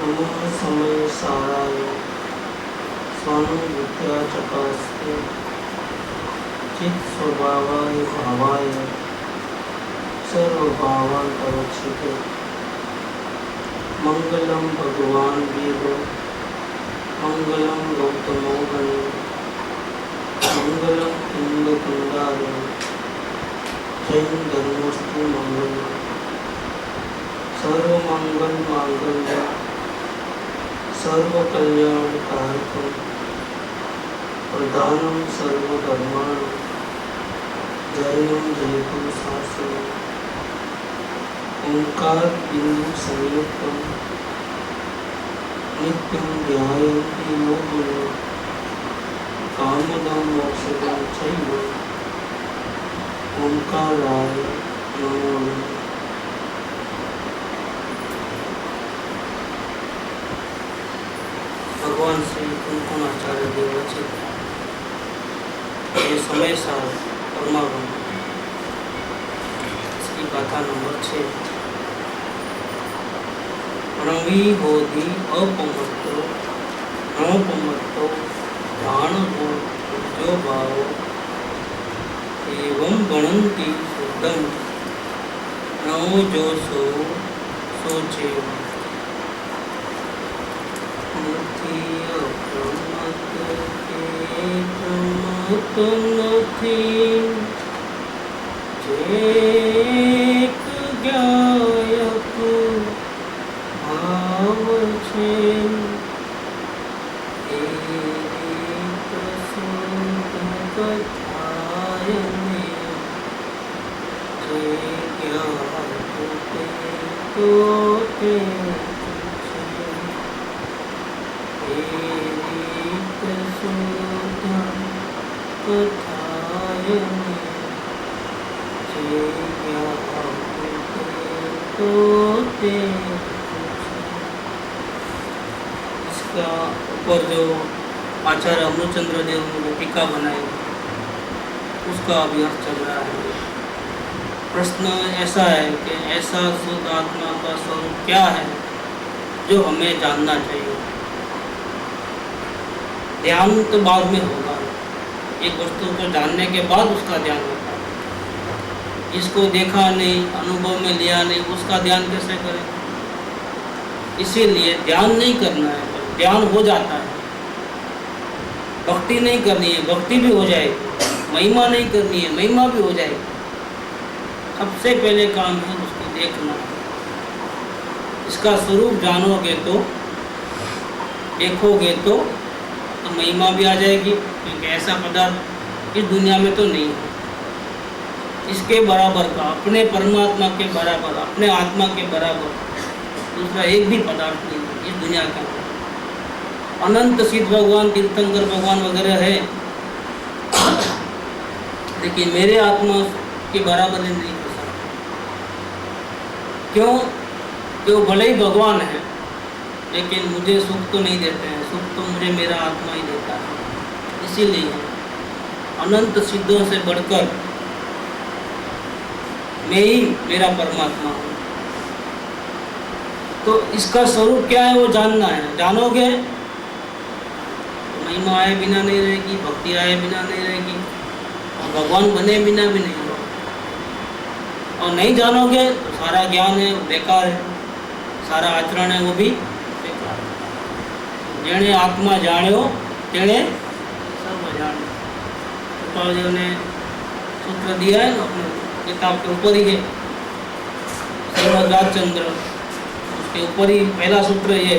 समय साराय स्वानु विद्या चकास्ते चित स्वभावाय भावाय सर्वभावांतरक्षिते मंगलम भगवान वीरो मंगलम गौतमो गणे मंगलम इंद कुंडारे जैन धर्मस्तु मंगलम सर्वमंगल मांगल्य सर्व कल्याण कारकम प्रधानम सर्वधर्माणं जयम जयतु शासनम ओंकार बिंदु संयुक्तम नित्यं ध्यायन्ति योगिनो कामदं मोक्षदं चैव ओंकाराय नमो नमः। भगवान श्री कुंकुमाचार्य देव रचित ये समय सार परमागम इसकी गाथा नंबर 6। प्रणवी बोधि अपमत्तो नवपमत्तो ध्यान हो जो भाव एवं गणंती शुद्धम नवो जो सोचे નથી જેક ગાયક ભાવ છે એ પ્રસંગ કથાયને જે જ્ઞાત તો તે इसका ऊपर जो आचार्य अमृतचंद्र देव ने टीका बनाई उसका अभ्यास चल रहा है। प्रश्न ऐसा है कि ऐसा शुद्ध आत्मा का स्वरूप क्या है जो हमें जानना चाहिए। ध्यान तो बाद में होगा, एक वस्तु को जानने के बाद उसका ध्यान होता है। जिसको देखा नहीं, अनुभव में लिया नहीं, उसका ध्यान कैसे करें। इसीलिए ध्यान नहीं करना है, ध्यान हो जाता है। भक्ति नहीं करनी है, भक्ति भी हो जाएगी। महिमा नहीं करनी है, महिमा भी हो जाएगी। सबसे पहले काम है उसको देखना। इसका स्वरूप जानोगे तो, देखोगे तो महिमा भी आ जाएगी, क्योंकि ऐसा पदार्थ इस दुनिया में तो नहीं है इसके बराबर का, अपने परमात्मा के बराबर, अपने आत्मा के बराबर दूसरा एक भी पदार्थ नहीं है इस दुनिया का। अनंत सिद्ध भगवान, तीर्थंकर भगवान वगैरह है, लेकिन मेरे आत्मा के बराबर नहीं कर सकता। क्यों? कि वो भले ही भगवान है लेकिन मुझे सुख तो नहीं देते हैं, सुख तो मुझे मेरा आत्मा ही देता है। इसीलिए अनंत सिद्धों से बढ़कर मैं ही मेरा परमात्मा हूँ। तो इसका स्वरूप क्या है वो जानना है। जानोगे तो महिमा आए बिना नहीं रहेगी, भक्ति आए बिना नहीं रहेगी, और भगवान बने बिना भी नहीं होगा। और नहीं जानोगे तो सारा ज्ञान है बेकार है, सारा आचरण है वो भी बेकार है। जेणे आत्मा जाण्यो तेणे सर्व जाण्यो। कृपालदेव ने सूत्र दिया है ना अपने किताब के ऊपर ही है, श्रीमद् राजचंद्र, उसके ऊपर ही पहला सूत्र ये,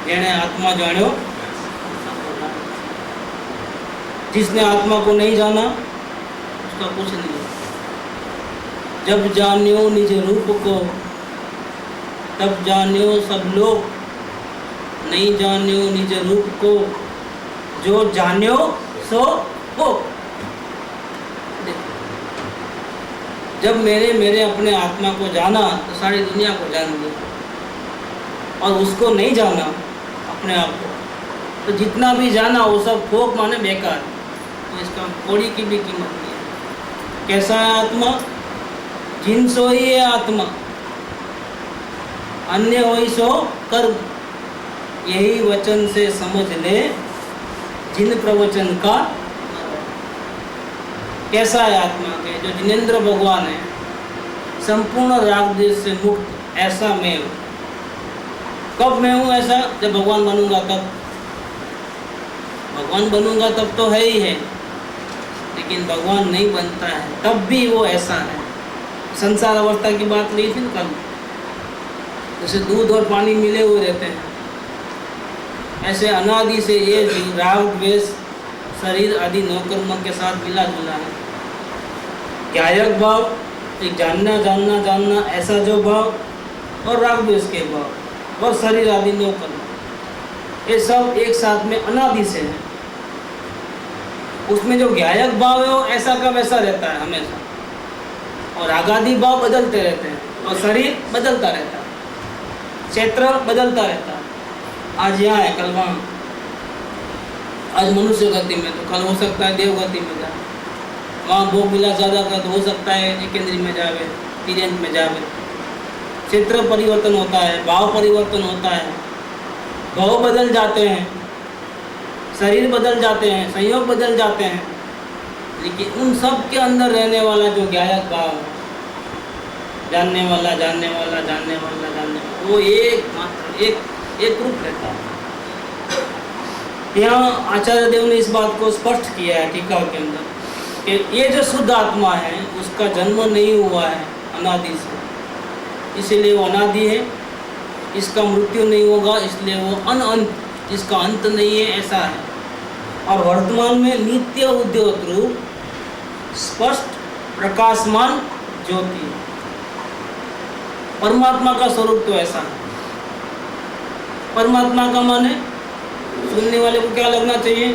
जेणे आत्मा जाण्यो। जिसने आत्मा को नहीं जाना उसका कुछ नहीं। जब जान्यो निज रूप को तब जान्यो सब लोग, नहीं जान्यो निज रूप को जो जान्यो सो हो। जब मेरे अपने आत्मा को जाना तो सारी दुनिया को जान लिया, और उसको नहीं जाना अपने आप को तो जितना भी जाना वो सब फोक माने बेकार। तो इसका कौड़ी की भी कीमत नहीं है। कैसा है आत्मा? जिन सो ही है आत्मा, अन्य वही सो कर्म। यही वचन से समझ ले जिन प्रवचन का। कैसा है आत्मा के जो जिनेंद्र भगवान है, संपूर्ण राग द्वेष से मुक्त, ऐसा मैं हूँ। कब मैं हूँ ऐसा? जब भगवान बनूंगा तब। भगवान बनूंगा तब तो है ही है, लेकिन भगवान नहीं बनता है तब भी वो ऐसा है। संसार अवस्था की बात ली थी ना कल, जैसे दूध और पानी मिले हुए रहते हैं, ऐसे अनादि से ये जीव राग द्वेष शरीर आदि नौकर्म के साथ मिला जुला है। ज्ञायक भाव, एक जानना जानना जानना ऐसा जो भाव, और राग द्वेष के भाव और शरीर आदि नौकर्म, ये सब एक साथ में अनादि से है। उसमें जो ज्ञायक भाव है वो ऐसा का वैसा रहता है हमेशा, और रागादि भाव बदलते रहते हैं, और शरीर बदलता रहता है, क्षेत्र बदलता रहता है। आज यहाँ है, कल वहाँ, आज मनुष्य गति में तो कल हो सकता है देव गति में जाए, वहाँ भोग मिला ज़्यादा कर तो हो सकता है एकेंद्री में जावे, तिर्यंत में जावे। क्षेत्र परिवर्तन होता है, भाव परिवर्तन होता है, भाव बदल जाते हैं, शरीर बदल जाते हैं, संयोग बदल जाते हैं, लेकिन उन सब के अंदर रहने वाला जो ज्ञायक भाव है, जानने वाला जानने वाला जानने वाला जानने वाला, वो एक मात्र एक रूप रहता है। यहाँ आचार्य देव ने इस बात को स्पष्ट किया है टीका के अंदर कि ये जो शुद्ध आत्मा है उसका जन्म नहीं हुआ है अनादि से, इसीलिए वो अनादि है। इसका मृत्यु नहीं होगा, इसलिए वो अनंत, इसका अंत नहीं है, ऐसा है। और वर्तमान में नित्य उद्योत रूप स्पष्ट प्रकाशमान ज्योति, परमात्मा का स्वरूप तो ऐसा है। परमात्मा का माने सुनने वाले को क्या लगना चाहिए?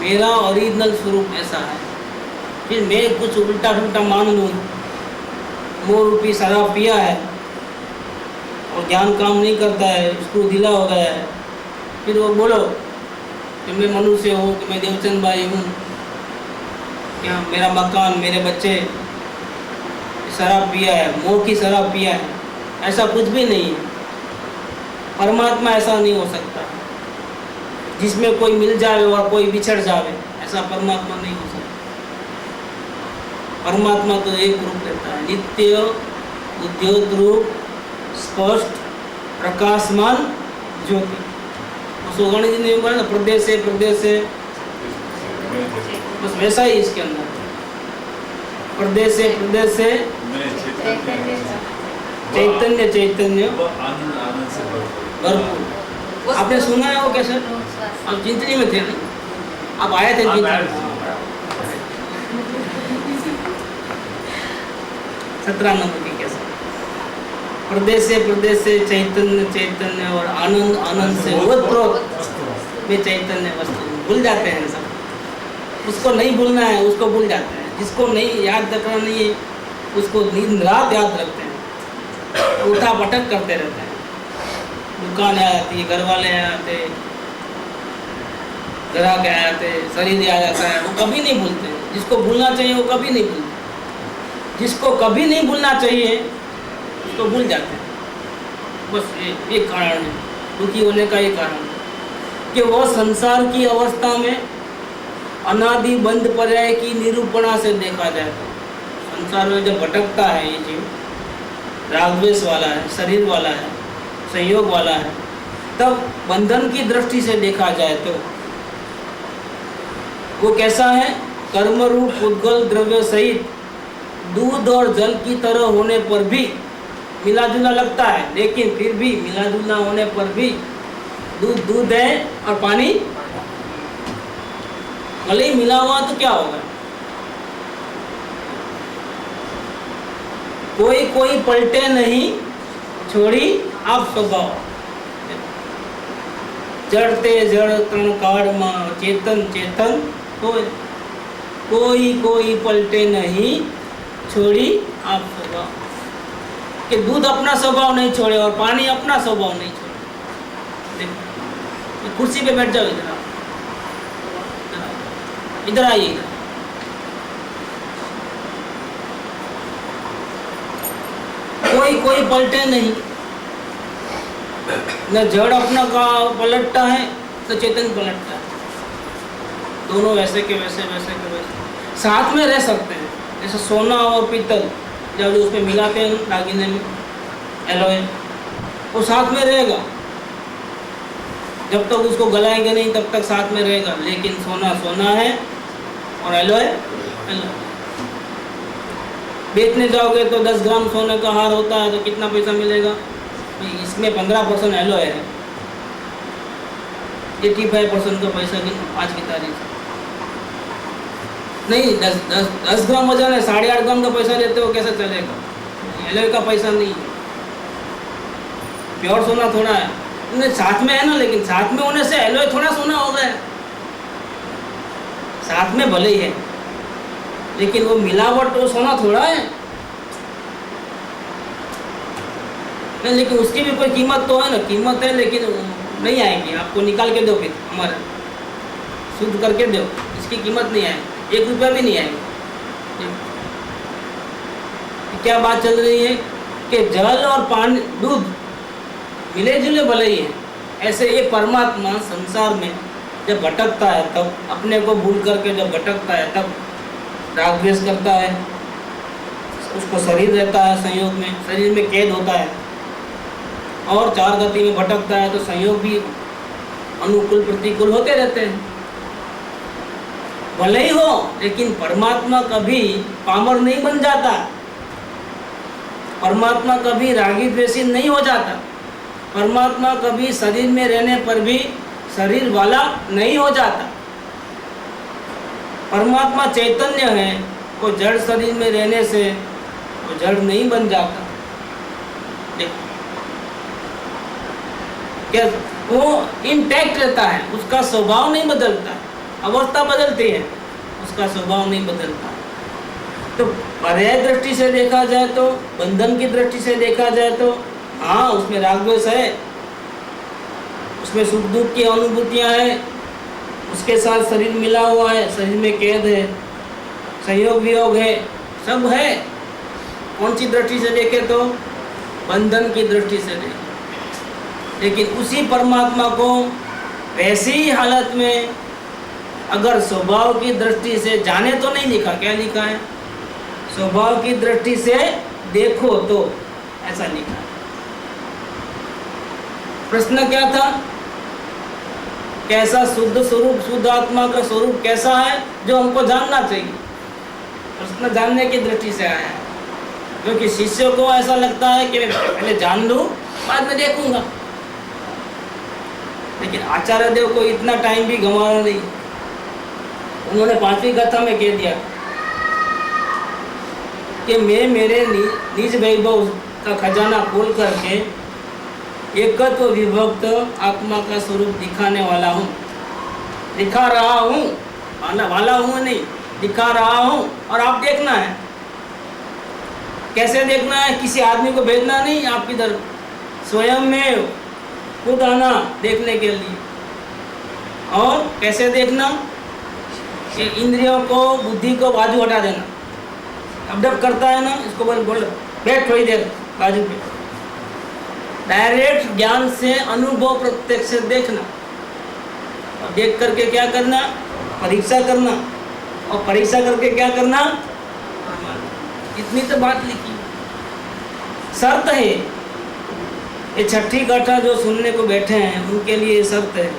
मेरा ओरिजिनल स्वरूप ऐसा है। फिर मैं कुछ उल्टा पुल्टा मान लूँ, मोह रूपी शराब पिया है और ज्ञान काम नहीं करता है, उसको ढीला हो गया है, फिर वो बोलो कि मैं मनुष्य हूँ, कि मैं देवचंद भाई हूँ, क्या मेरा मकान, मेरे बच्चे, शराब पिया है, मोह की शराब पिया है, ऐसा कुछ भी नहीं है। परमात्मा ऐसा नहीं हो सकता जिसमें कोई मिल जावे और कोई बिछड़ जावे, ऐसा परमात्मा नहीं हो सकता। परमात्मा तो एक रूप रहता है, नित्य उद्योत रूप स्पष्ट प्रकाशमान ज्योति। उसको गणेश जी ने बोला ना, प्रदेश से, बस वैसा ही इसके अंदर प्रदेश से चैतन्य भरपूर। आपने सुना है वो कैसे? आप चिंतनी में थे ना, आप आए थे चिंतनी 17 नंबर की कैसे? प्रदेश से चैतन्य और आनंद से ओतप्रोत में चैतन्य वस्तु। भूल जाते हैं सब, उसको नहीं भूलना है, उसको भूल जाते हैं। जिसको नहीं याद रखना नहीं है उसको दिन रात याद रखते हैं, उठा पटक करते रहते हैं। दुकान आ जाती है, घर वाले आ जाते, ग्राहक आ जाते, शरीर आ जाता है, वो कभी नहीं भूलते। जिसको भूलना चाहिए वो कभी नहीं भूलते, जिसको कभी नहीं भूलना चाहिए उसको भूल जाते हैं। बस ये कारण है, दुखी होने का ये कारण है कि वो संसार की अवस्था में अनादि बंध पर्याय की निरूपणा से देखा जाए तो संसार में जब भटकता है ये जीव, रागद्वेष वाला है, शरीर वाला है, संयोग वाला है, तब बंधन की दृष्टि से देखा जाए तो वो कैसा है? कर्म रूप उद्गल द्रव्य सहित दूध और जल की तरह होने पर भी मिला जुला लगता है, लेकिन फिर भी मिला जुला होने पर भी दूध है और पानी भले ही मिला हुआ तो क्या होगा? कोई पलटे नहीं छोड़ी आप स्वभाव, जड़ते जड़ तण काढ़ में चेतन होए। कोई पलटे नहीं छोड़ी आप स्वभाव, कि दूध अपना स्वभाव नहीं छोड़े और पानी अपना स्वभाव नहीं छोड़े। देखो कुर्सी पे बैठ जाओ, इधर आइए। कोई पलटे नहीं, न जड़ अपना का पलटता है न चेतन पलटता है, दोनों वैसे के वैसे वैसे के वैसे साथ में रह सकते हैं। जैसे सोना और पीतल जब जो उसमें मिलाते हैं दागिने में एलॉय, वो साथ में रहेगा, जब तक उसको गलाएंगे नहीं तब तक साथ में रहेगा। लेकिन सोना सोना है और एलॉय एलॉय। बेचने जाओगे तो 10 ग्राम सोने का हार होता है तो कितना पैसा मिलेगा? इसमें 15% एलॉय है, 85% का पैसा आज की तारीख से नहीं। 10 ग्राम वजन है, 8.5 ग्राम का पैसा लेते हो, कैसे चलेगा? एलॉय का पैसा नहीं है, प्योर सोना थोड़ा है, उन्हें साथ में है ना, लेकिन साथ में होने से एलॉय थोड़ा सोना हो गया, साथ में भले ही है लेकिन वो मिलावट वो सोना थोड़ा है नहीं। लेकिन उसकी भी कोई कीमत तो है ना, कीमत है, लेकिन नहीं आएगी। आपको निकाल के दो, फिर हमारे शुद्ध करके दो, इसकी कीमत नहीं आएगी, 1 रुपया भी नहीं आएगा। क्या बात चल रही है कि जल और पानी दूध मिले जुले भले ही है, ऐसे ये परमात्मा संसार में जब भटकता है तब अपने को भूल करके जब भटकता है तब राग द्वेष करता है, उसको शरीर रहता है संयोग में, शरीर में कैद होता है, और 4 गति में भटकता है तो संयोग भी अनुकूल प्रतिकूल होते रहते हैं। भले ही हो, लेकिन परमात्मा कभी पामर नहीं बन जाता, परमात्मा कभी रागी द्वेषी नहीं हो जाता, परमात्मा कभी शरीर में रहने पर भी शरीर वाला नहीं हो जाता। परमात्मा चैतन्य है, वो जड़ शरीर में रहने से वो जड़ नहीं बन जाता। क्या वो इंटैक्ट रहता है, उसका स्वभाव नहीं बदलता, अवस्था बदलती है, उसका स्वभाव नहीं बदलता। तो पर्याय दृष्टि से देखा जाए तो, बंधन की दृष्टि से देखा जाए तो हाँ, उसमें राग द्वेष है, उसमें सुख दुख की अनुभूतियाँ हैं, उसके साथ शरीर मिला हुआ है, शरीर में कैद है, संयोग वियोग है, सब है। कौन सी दृष्टि से देखे तो बंधन की दृष्टि से देखे। लेकिन उसी परमात्मा को वैसी ही हालत में अगर स्वभाव की दृष्टि से जाने तो नहीं लिखा, क्या लिखा है? स्वभाव की दृष्टि से देखो तो, ऐसा लिखा है। प्रश्न क्या था? कैसा शुद्ध स्वरूप, शुद्ध आत्मा का स्वरूप कैसा है जो हमको जानना चाहिए? प्रश्न जानने की दृष्टि से आया है, क्योंकि शिष्य को ऐसा लगता है कि पहले जान लूं बाद में देखूंगा। लेकिन आचार्य देव को इतना टाइम भी गंवाना नहीं, उन्होंने 5वीं कथा में कह दिया कि मैं मेरे निज वैभव का खजाना खोल करके एकत्व विभक्त आत्मा का स्वरूप दिखाने वाला हूँ, दिखा रहा हूँ, वाला हूँ नहीं, दिखा रहा हूँ। और आप देखना है, कैसे देखना है? किसी आदमी को भेजना नहीं, आप इधर स्वयं में खुद आना देखने के लिए। और कैसे देखना? कि इंद्रियों को, बुद्धि को बाजू हटा देना। अब करता है ना, इसको बोल बैठ थोड़ी देर बाजू पे, डायरेक्ट ज्ञान से अनुभव प्रत्यक्ष से देखना, और देख करके क्या करना? परीक्षा करना, और परीक्षा करके क्या करना? इतनी तो बात लिखी। शर्त है ये 6ठी कथा जो सुनने को बैठे हैं उनके लिए शर्त है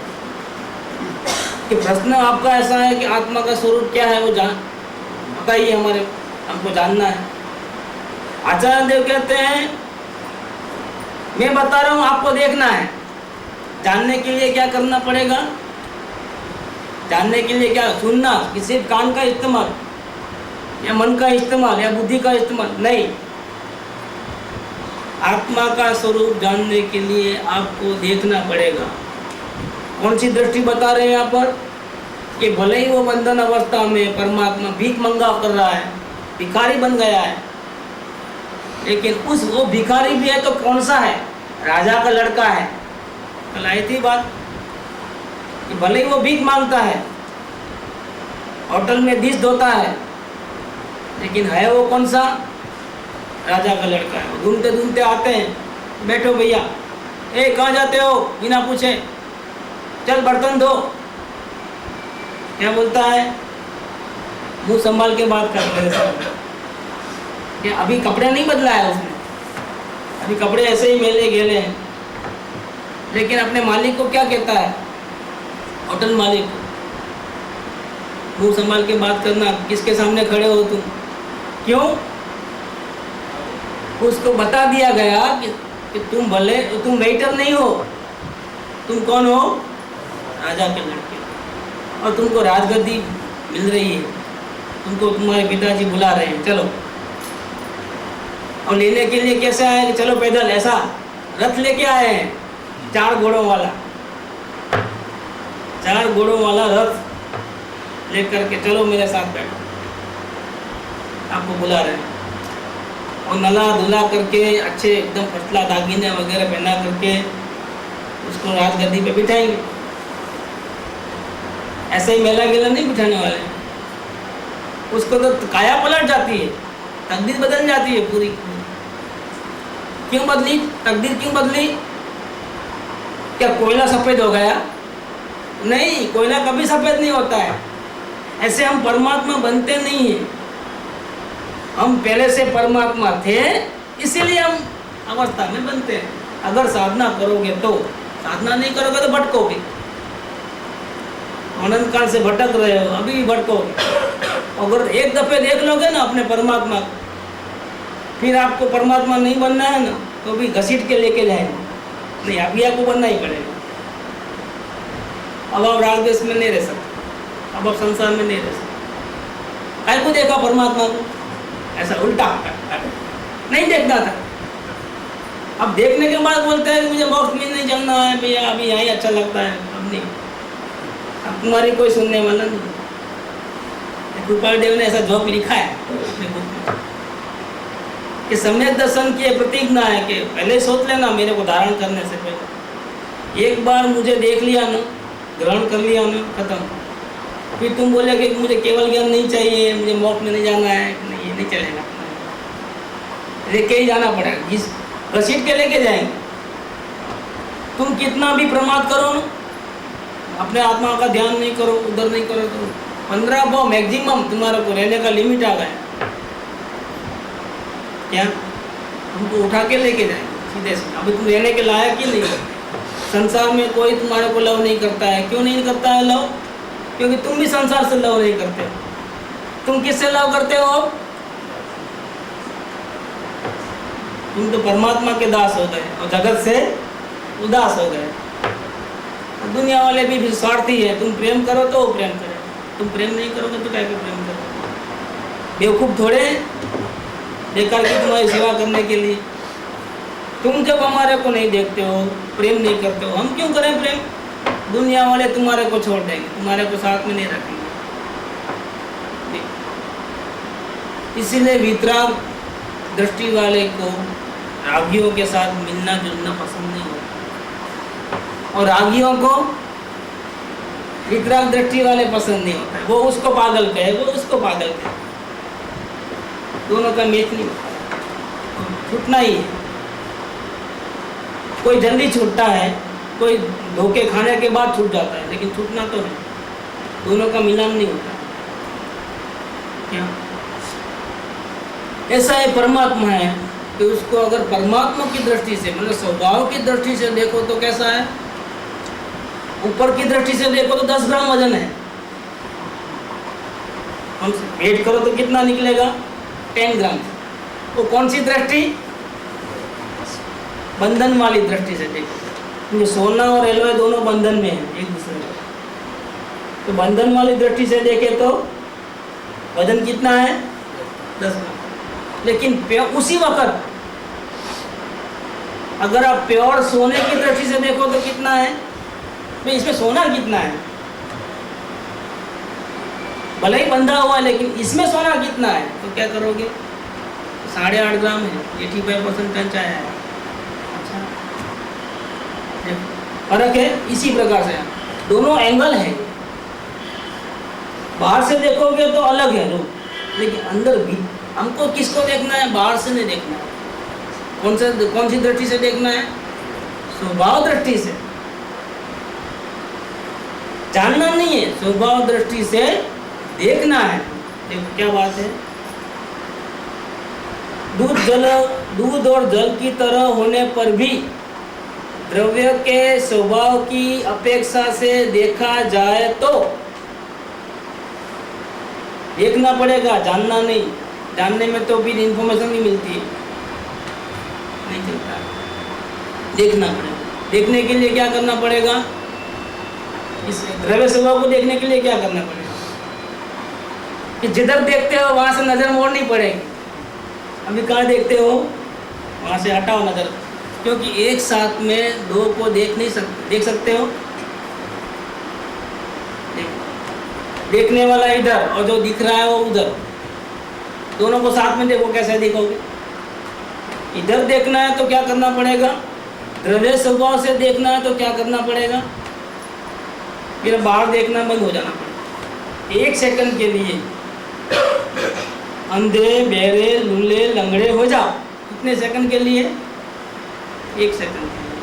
कि प्रश्न आपका ऐसा है कि आत्मा का स्वरूप क्या है वो जान बताइए, हमको जानना है। आचार्य देव कहते हैं मैं बता रहा हूँ, आपको देखना है। जानने के लिए क्या करना पड़ेगा? जानने के लिए क्या? सुनना, किसी कान का इस्तेमाल या मन का इस्तेमाल या बुद्धि का इस्तेमाल नहीं। आत्मा का स्वरूप जानने के लिए आपको देखना पड़ेगा। कौन सी दृष्टि बता रहे हैं यहाँ पर? कि भले ही वो बंधन अवस्था में परमात्मा भीख मंगा कर रहा है, भिखारी बन गया है, लेकिन वो भिखारी भी है तो कौन सा है? राजा का लड़का है। कल आई थी बात कि भले ही वो भीख मांगता है, होटल में डिश धोता है, लेकिन है वो कौन सा? राजा का लड़का है। घूमते घूमते आते हैं, बैठो भैया ए कहाँ जाते हो, बिना पूछे, चल बर्तन धो। क्या बोलता है, मुंह संभाल के बात कर रहे हैं। क्या अभी कपड़े नहीं बदला है उसने, अभी कपड़े ऐसे ही मेले गेले हैं, लेकिन अपने मालिक को क्या कहता है, होटल मालिक को, मुंह संभाल के बात करना, किसके सामने खड़े हो तुम, क्यों? उसको बता दिया गया कि तुम भले, तुम वेटर नहीं हो, तुम कौन हो, राजा के लड़के, और तुमको राजगद्दी मिल रही है, तुमको तुम्हारे पिताजी बुला रहे हैं, चलो। और लेने के लिए कैसे आए, कि चलो पैदल, ऐसा रथ लेके आए हैं, 4 घोड़ों वाला, 4 घोड़ों वाला रथ लेकर के, चलो मेरे साथ बैठो, आपको बुला रहे हैं। और नला धुला करके, अच्छे एकदम फटला दागिने वगैरह पहना करके उसको राजगद्दी पे बिठाएंगे। ऐसे ही मेला गेला नहीं बिठाने वाले, उसको तो काया पलट जाती है, तकदीर बदल जाती है पूरी। क्यों बदली तकदीर, क्यों बदली? क्या कोयला सफेद हो गया? नहीं, कोयला कभी सफेद नहीं होता है। ऐसे हम परमात्मा बनते नहीं हैं, हम पहले से परमात्मा थे, इसीलिए हम अवस्था में बनते हैं। अगर साधना करोगे तो, साधना नहीं करोगे तो भटकोगे, अनंत काल से भटक रहे हो, अभी भी भटकोगे। अगर एक दफे देख लोगे ना अपने परमात्मा को, फिर आपको परमात्मा नहीं बनना है ना, तो भी घसीट के लेके जाएंगे, नहीं अभी आपको बनना ही पड़ेगा। अब आप राग देश में नहीं रह सकते, अब आप संसार में नहीं रह सकते। काय को देखा परमात्मा को, ऐसा उल्टा नहीं देखना था। अब देखने के बाद बोलते हैं मुझे मोक्ष में नहीं चलना है भैया, अभी यहीं अच्छा लगता है, अब नहीं, अब तुम्हारी कोई सुनने वाला नहीं। कृपाल देव ने ऐसा जॉब लिखा है अपने बुक में कि सम्यक दर्शन की प्रतिज्ञा है कि पहले सोच लेना मेरे को धारण करने से पहले, एक बार मुझे देख लिया ना, ग्रहण कर लिया ना, खत्म। फिर तुम बोले कि मुझे केवल ज्ञान नहीं चाहिए, मुझे मोक्ष में नहीं जाना है, नहीं ये नहीं चलेगा, लेके ही जाना पड़ेगा, जिस घसीट के लेके जाएंगे। तुम कितना भी प्रमाद करो ना, अपने आत्मा का ध्यान नहीं करो, उधर नहीं करो, तो 15 वो मैक्सिमम तुम्हारे को रहने का लिमिट आ गया। क्या तुमको उठा के लेके जाएंगे सीधे से, अभी तुम रहने के लायक ही नहीं। संसार में कोई तुम्हारे को लव नहीं करता है, क्यों नहीं करता है लव? क्योंकि तुम भी संसार से लव नहीं करते हो। तुम किससे लव करते हो? तुम तो परमात्मा के दास हो गए और जगत से उदास हो गए। दुनिया वाले भी स्वार्थी है, तुम प्रेम करो तो वो प्रेम करे, तुम प्रेम नहीं करोगे तो क्या प्रेम करो? बेवकूफ थोड़े बेकार की तुम्हारी सेवा करने के लिए। तुम जब हमारे को नहीं देखते हो, प्रेम नहीं करते हो, हम क्यों करें प्रेम? दुनिया वाले तुम्हारे को छोड़ देंगे, तुम्हारे को साथ में नहीं रखेंगे। इसीलिए वितराग दृष्टि वाले को रागियों के साथ मिलना जुलना पसंद नहीं होता, और रागियों को वितराग दृष्टि वाले पसंद नहीं होता है। वो उसको पागल कहे, वो उसको पागल कहे, दोनों का मेच नहीं होता, छूटना ही है। कोई जल्दी छूटता है, कोई धोखे खाने के बाद छूट जाता है, लेकिन छूटना तो है, दोनों का मिलान नहीं होता। क्या ऐसा है परमात्मा है कि उसको अगर परमात्मा की दृष्टि से, मतलब स्वभाव की दृष्टि से देखो तो कैसा है, ऊपर की दृष्टि से देखो तो 10 ग्राम वजन है, हम वेट करो तो कितना निकलेगा? 10 ग्राम। वो कौन सी दृष्टि? बंधन वाली दृष्टि से देखो, क्योंकि सोना और एलॉय दोनों बंधन में है एक दूसरे में। तो बंधन वाली दृष्टि से देखे तो वजन कितना है? 10 ग्राम। लेकिन उसी वक्त अगर आप प्योर सोने की दृष्टि से देखो तो कितना है? भाई इसमें सोना कितना है? भले ही बंधा हुआ है, लेकिन इसमें सोना कितना है? तो क्या करोगे? 8.5 ग्राम है, 85% टंच आया है। अच्छा, फर्क है। इसी प्रकार से दोनों एंगल है, बाहर से देखोगे तो अलग है रूप, लेकिन अंदर भी हमको किसको देखना है? बाहर से नहीं देखना है। कौन सी दृष्टि से देखना है? स्वभाव दृष्टि से जानना नहीं है, स्वभाव दृष्टि से देखना है। देखो क्या बात है, दूध और जल की तरह होने पर भी द्रव्य के स्वभाव की अपेक्षा से देखा जाए तो देखना पड़ेगा, जानना नहीं। जानने में तो फिर इंफॉर्मेशन नहीं मिलती है, नहीं चलता, देखना पड़ेगा। देखने के लिए क्या करना पड़ेगा, इस द्रव्य स्वभाव को देखने के लिए क्या करना पड़ेगा कि जिधर देखते हो वहां से नजर मोड़नी पड़ेगी। अभी कहाँ देखते हो, वहां से हटाओ नजर, क्योंकि एक साथ में दो को देख नहीं सकते। देख सकते हो, देखने वाला इधर और जो दिख रहा है वो उधर, दोनों को साथ में देखो, कैसे देखोगे। इधर देखना है तो क्या करना पड़ेगा, द्रव्य स्वभाव से देखना है तो क्या करना पड़ेगा, फिर बाहर देखना बंद हो जाना पड़ेगा। एक सेकंड के लिए अंधे बहरे लूले लंगड़े हो जाओ। कितने सेकंड के लिए, एक सेकंड के लिए,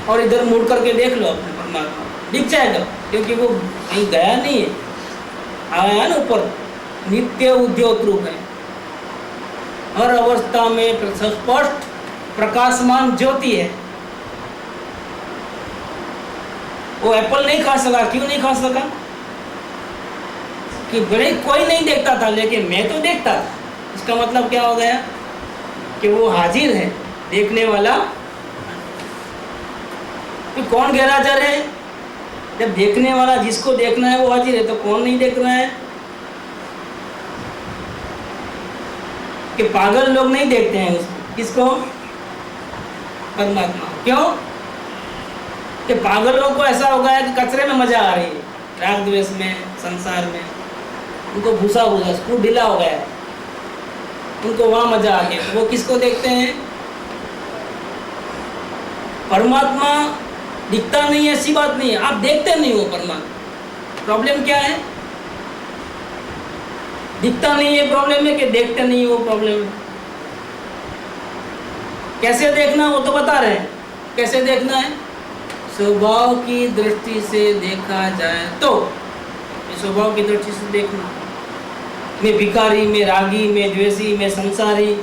और इधर मुड़ करके देख लो अपने परमात्मा, दिख जाएगा, क्योंकि वो कहीं गया नहीं है, आया ना ऊपर, नित्य उद्योत रूप है, हर अवस्था में स्पष्ट प्रकाशमान ज्योति है। वो एप्पल नहीं खा सका, क्यों नहीं खा सका, कि बड़े कोई नहीं देखता था लेकिन मैं तो देखता था। इसका मतलब क्या हो गया कि वो हाजिर है, देखने वाला। कि कौन गैरहाजिर है, जब देखने वाला जिसको देखना है वो हाजिर है, तो कौन नहीं देख रहा है। कि पागल लोग नहीं देखते हैं उसको, किसको, परमात्मा। क्यों, कि पागलों को ऐसा हो गया कि कचरे में मजा आ रही है, राग द्वेष में, संसार में, उनको भूसा भूसा स्क्रू ढीला हो गया, उनको वहां मजा आ गया। वो किसको देखते हैं, परमात्मा दिखता नहीं है, ऐसी बात नहीं है, आप देखते नहीं हो परमात्मा। प्रॉब्लम क्या है, दिखता नहीं है प्रॉब्लम है, कि देखते नहीं हो प्रॉब्लम है। कैसे देखना वो तो बता रहे हैं, कैसे देखना है, स्वभाव की दृष्टि से देखा जाए तो, स्वभाव की दृष्टि से देखना। मैं भिखारी, मैं रागी, मैं द्वेषी, मैं संसारी,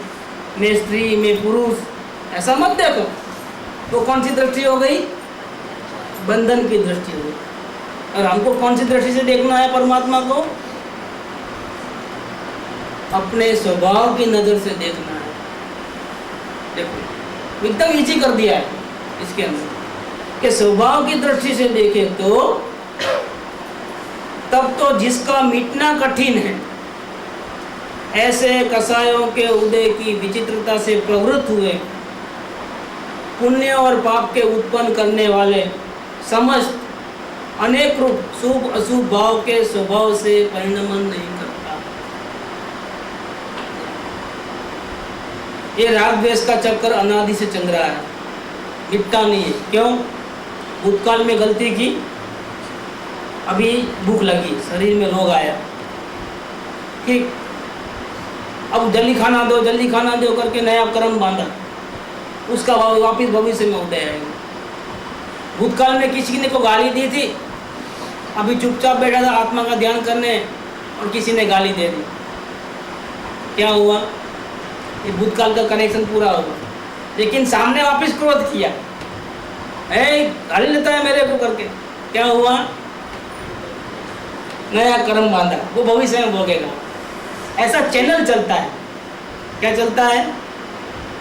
मैं स्त्री, मैं पुरुष, ऐसा मत देखो। तो कौन सी दृष्टि हो गई, बंधन की दृष्टि हो गई। और हमको कौन सी दृष्टि से देखना है परमात्मा को, अपने स्वभाव की नजर से देखना है। देखो एकदम इजी कर दिया है इसके अंदर, कि स्वभाव की दृष्टि से देखे तो तब तो जिसका मिटना कठिन है, ऐसे कसायों के उदय की विचित्रता से प्रवृत्त हुए, पुण्य और पाप के उत्पन्न करने वाले समस्त अनेक रूप शुभ अशुभ भाव के स्वभाव से परिणमन नहीं करता। ये राग द्वेष का चक्कर अनादि से चल रहा है, मिटता नहीं है। क्यों, भूतकाल में गलती की, अभी भूख लगी, शरीर में रोग आया, ठीक, अब जल्दी खाना दो जल्दी खाना दो करके नया कर्म बांधा, उसका वापिस भविष्य में उदय आएगा। भूतकाल में किसी ने को गाली दी थी, अभी चुपचाप बैठा था आत्मा का ध्यान करने और किसी ने गाली दे दी, क्या हुआ, ये भूतकाल का कनेक्शन पूरा हुआ। लेकिन सामने वापस क्रोध किया, गाली लेता है मेरे को करके, क्या हुआ, नया कर्म बांधा, वो भविष्य में भोगेगा। ऐसा चैनल चलता है। क्या चलता है,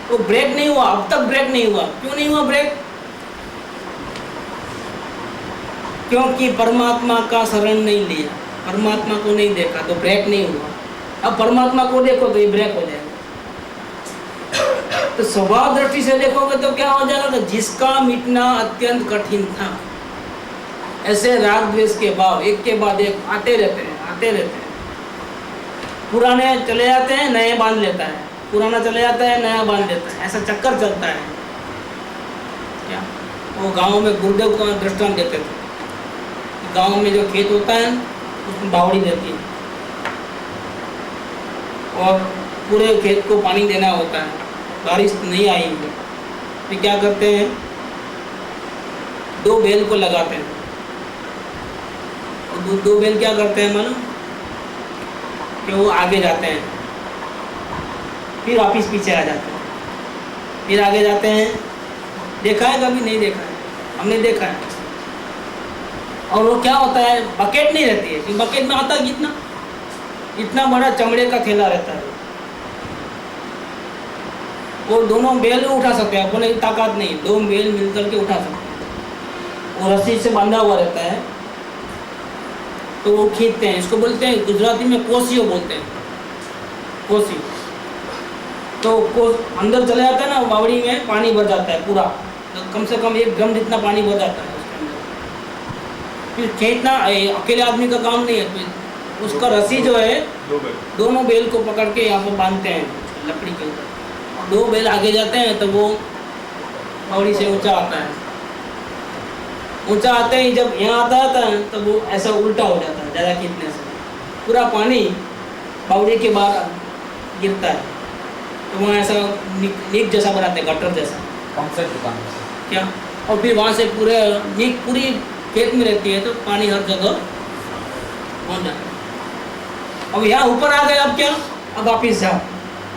वो ब्रेक नहीं हुआ, अब तक ब्रेक नहीं हुआ। क्यों नहीं हुआ ब्रेक, क्योंकि परमात्मा का शरण नहीं लिया, परमात्मा को नहीं देखा, तो ब्रेक नहीं हुआ। अब परमात्मा को देखो तो ये ब्रेक हो जाएगा। तो स्वभाव दृष्टि से देखोगे तो क्या हो जाएगा, तो जिसका मिटना अत्यंत कठिन था, ऐसे राग द्वेष के भाव एक के बाद एक आते रहते हैं, आते रहते हैं। पुराने चले जाते हैं, नए बांध लेता है, पुराना चले जाता है, नया बांध लेता है, ऐसा चक्कर चलता है। क्या, वो गांव में गुरुदेव का दृष्टांत देते थे, गांव में जो खेत होता है उसमें बावड़ी देती है और पूरे खेत को पानी देना होता है, बारिश नहीं आई फिर क्या करते हैं, दो बेल को लगाते हैं और दो बेल क्या करते हैं मालूम, कि वो आगे जाते हैं फिर वापिस पीछे आ जाते हैं, फिर आगे जाते हैं। देखा है कभी? नहीं देखा है, हमने देखा है। और वो क्या होता है, बकेट नहीं रहती है, कि बकेट में आता कितना, इतना बड़ा चमड़े का थैला रहता है, वो दोनों बेल उठा सकते हैं, अपने ताकत नहीं, दो बेल मिलकर के उठा सकते हैं। वो रस्सी से बांधा हुआ रहता है, तो वो खींचते हैं। इसको बोलते हैं गुजराती में कोसियो बोलते हैं, कोसी। तो अंदर चले जाता है ना, बावड़ी में पानी भर जाता है पूरा, तो कम से कम 1 ड्रम जितना पानी भर जाता है उसके अंदर। फिर खींचना अकेले आदमी का काम नहीं है, फिर उसका रस्सी जो है दोनों बेल को पकड़ के यहाँ पर बांधते हैं लकड़ी के ऊपर, और 2 बेल आगे जाते हैं तो वो बावड़ी से ऊंचा आता है। ऊंचा आते ही जब यहाँ आता है तो वो ऐसा उल्टा हो जाता है, ज़्यादा खींचने से पूरा पानी बावड़ी के बाहर गिरता है, तो वहाँ ऐसा नीक जैसा बनाते हैं, गटर जैसा। क्या? और फिर वहाँ से पूरे नीक पूरी खेत में रहती है, तो पानी हर जगह पहुँच जाता है। अब यहाँ ऊपर आ गए, अब क्या, अब वापिस जाओ,